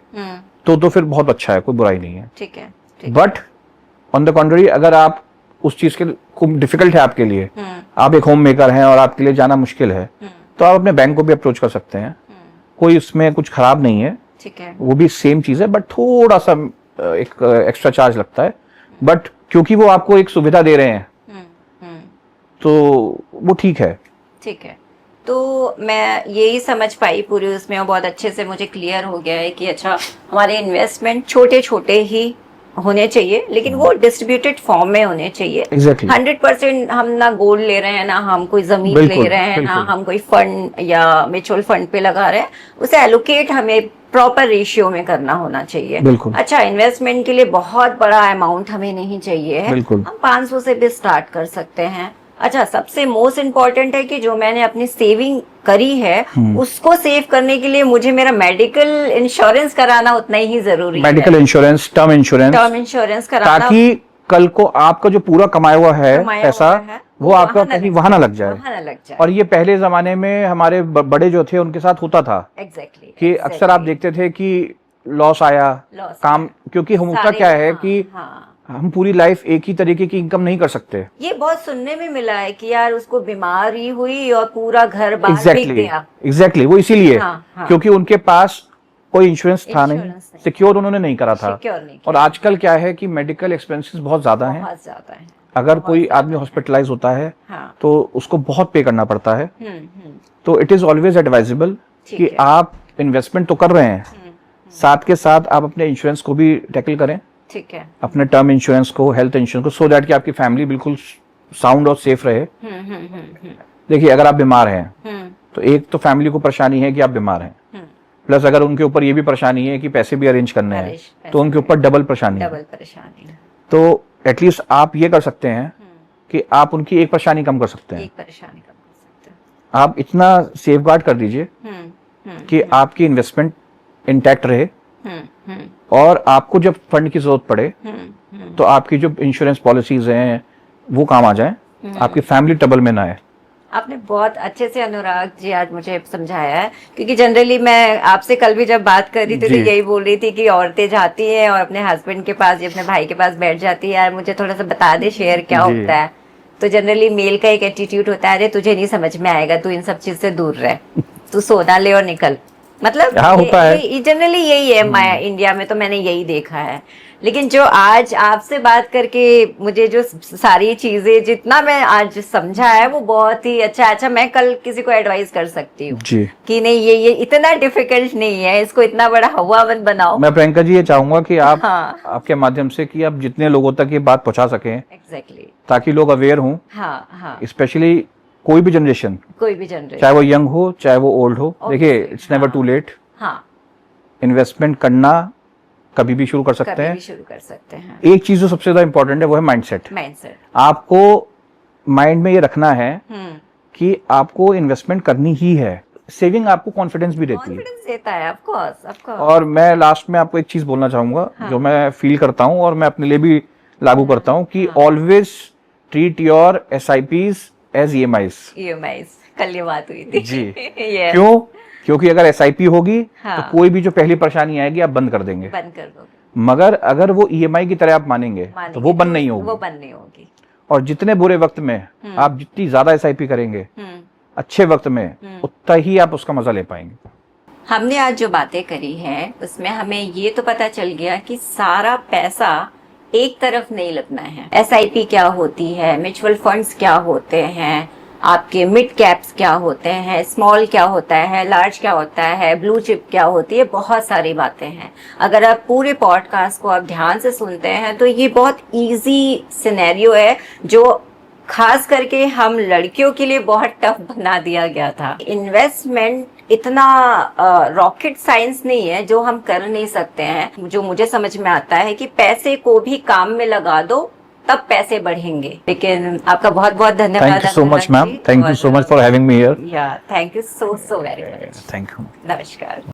तो फिर बहुत अच्छा है, कोई बुराई नहीं है। ठीक है। बट ऑन द कॉन्ट्ररी, अगर आप उस चीज के डिफिकल्ट है आपके लिए, आप एक होम मेकर हैं और आपके लिए जाना मुश्किल है, तो आप अपने बैंक को भी अप्रोच कर सकते हैं। कोई उसमें कुछ खराब नहीं है, ठीक है, वो भी सेम चीज है, बट थोड़ा सा एक एक्स्ट्रा चार्ज लगता है, बट क्योंकि वो आपको एक सुविधा दे रहे हैं तो वो ठीक है। ठीक है। तो मैं यही समझ पाई पूरी उसमें, और बहुत अच्छे से मुझे क्लियर हो गया है कि अच्छा, हमारे इन्वेस्टमेंट छोटे छोटे ही होने चाहिए, लेकिन वो डिस्ट्रीब्यूटेड फॉर्म में होने चाहिए। 100% हम ना गोल्ड ले रहे हैं, ना हम कोई जमीन ले रहे हैं, ना हम कोई फंड या म्यूचुअल फंड पे लगा रहे हैं, उसे एलोकेट हमें प्रॉपर रेशियो में करना होना चाहिए। अच्छा, इन्वेस्टमेंट के लिए बहुत बड़ा अमाउंट हमें नहीं चाहिए है, हम 500 से भी स्टार्ट कर सकते हैं। अच्छा, सबसे मोस्ट इम्पोर्टेंट है कि जो मैंने अपनी सेविंग करी है उसको सेव करने के लिए मुझे मेरा मेडिकल इंश्योरेंस कराना उतना ही जरूरी है। मेडिकल इंश्योरेंस, टर्म इंश्योरेंस कराना, ताकि कल को आपका जो पूरा कमाया हुआ है पैसा वो आपका कहीं वहां ना लग जाए। और ये पहले जमाने में हमारे बड़े जो थे उनके साथ होता था। कि अक्सर आप देखते थे कि लॉस आया, काम, क्योंकि होता क्या है कि हम पूरी लाइफ एक ही तरीके की इनकम नहीं कर सकते। ये बहुत सुनने में मिला है कि यार उसको बीमारी हुई और पूरा घर बाहर बिक गया। एग्जैक्टली, वो इसीलिए क्योंकि उनके पास कोई इंश्योरेंस था नहीं, सिक्योर उन्होंने नहीं करा था। और आजकल क्या है कि मेडिकल एक्सपेंसेस बहुत ज्यादा हैं। अगर कोई आदमी हॉस्पिटलाइज होता है तो उसको बहुत पे करना पड़ता है। तो इट इज ऑलवेज एडवाइजेबल कि आप इन्वेस्टमेंट तो कर रहे हैं, साथ के साथ आप अपने इंश्योरेंस को भी टैकल करें। ठीक है, अपने टर्म इंश्योरेंस को, हेल्थ इंश्योरेंस को, सो दैट कि आपकी फैमिली बिल्कुल साउंड और सेफ रहे। देखिए, अगर आप बीमार हैं तो एक तो फैमिली को परेशानी है कि आप बीमार हैं, प्लस अगर उनके ऊपर ये भी परेशानी है कि पैसे भी अरेंज करने हैं, तो उनके ऊपर डबल परेशानी है। तो एटलीस्ट आप ये कर सकते हैं कि आप उनकी एक परेशानी कम कर सकते हैं। आप इतना सेफगार्ड कर दीजिए कि आपकी इन्वेस्टमेंट इंटैक्ट रहे, और आपको जब फंड की जरूरत पड़े तो आपकी जो इंश्योरेंस पॉलिसीज हैं वो काम आ जाएं, आपकी फैमिली ट्रबल में ना आए। आपने बहुत अच्छे से अनुराग जी आज मुझे समझाया है, क्योंकि जनरली मैं आपसे कल भी जब बात कर रही थी तो जी। यही बोल रही थी कि औरतें जाती हैं और अपने हस्बैंड के पास या अपने भाई के पास बैठ जाती है, यार मुझे थोड़ा सा बता दे शेयर क्या जी। होता है। तो जनरली मेल का एक एटीट्यूड होता है, अरे तुझे नहीं समझ में आएगा, तू इन सब चीज से दूर रह, तू सोना ले और निकल। मतलब हाँ, होता है। ये जनरली यही है, मैं इंडिया में तो मैंने यही देखा है। लेकिन जो आज आपसे बात करके मुझे जो सारी चीजें जितना मैं आज समझा है वो बहुत ही अच्छा मैं कल किसी को एडवाइस कर सकती हूँ जी। कि नहीं ये इतना डिफिकल्ट नहीं है, इसको इतना बड़ा हवा मत बनाओ। मैं प्रियंका जी ये चाहूंगा कि आप हाँ आपके माध्यम से कि आप जितने लोगों तक ये बात पहुंचा सकें एग्जैक्टली। ताकि लोग अवेयर हों, हाँ हाँ स्पेशली कोई भी जनरेशन, कोई भी जनरेशन, चाहे वो यंग हो चाहे वो ओल्ड हो। देखिए, इट्स नेवर टू लेट। हाँ इन्वेस्टमेंट करना कभी भी शुरू कर सकते कभी हैं। भी शुरू कर सकते हैं। एक चीज जो सबसे ज्यादा इंपॉर्टेंट है वो है माइंडसेट। माइंडसेट। आपको माइंड में ये रखना है कि आपको इन्वेस्टमेंट करनी ही है। सेविंग आपको कॉन्फिडेंस भी देती है। कॉन्फिडेंस देता है, ऑफ कोर्स। और मैं लास्ट में आपको एक चीज बोलना चाहूंगा, जो मैं फील करता हूं और मैं अपने लिए भी लागू करता हूं कि always treat your SIPs as EMIs। कल ये बात हुई थी जी। Yes, क्यों? क्योंकि अगर SIP होगी हाँ। तो कोई भी जो पहली परेशानी आएगी आप बंद कर देंगे, बंद कर दो, मगर अगर वो EMI की तरह आप मानेंगे तो वो बंद नहीं वो होगी। बंद नहीं होगी। और जितने बुरे वक्त में आप जितनी ज्यादा SIP करेंगे, अच्छे वक्त में उतना ही आप उसका मजा ले पाएंगे। हमने आज जो बातें करी हैं उसमें हमें ये तो पता चल गया कि सारा पैसा एक तरफ नहीं लगना है। SIP क्या होती है, म्यूचुअल फंड्स क्या होते हैं, आपके मिड कैप्स क्या होते हैं, स्मॉल क्या होता है, लार्ज क्या होता है, ब्लू चिप क्या होती है, बहुत सारी बातें हैं। अगर आप पूरे पॉडकास्ट को आप ध्यान से सुनते हैं तो ये बहुत इजी सिनेरियो है जो खास करके हम लड़कियों के लिए बहुत टफ बना दिया गया था। इन्वेस्टमेंट इतना रॉकेट साइंस नहीं है जो हम कर नहीं सकते हैं। जो मुझे समझ में आता है कि पैसे को भी काम में लगा दो तब पैसे बढ़ेंगे। लेकिन आपका बहुत बहुत धन्यवाद। Thank you so much ma'am, thank you so much for having me here. Yeah thank you so very much. Thank you. नमस्कार।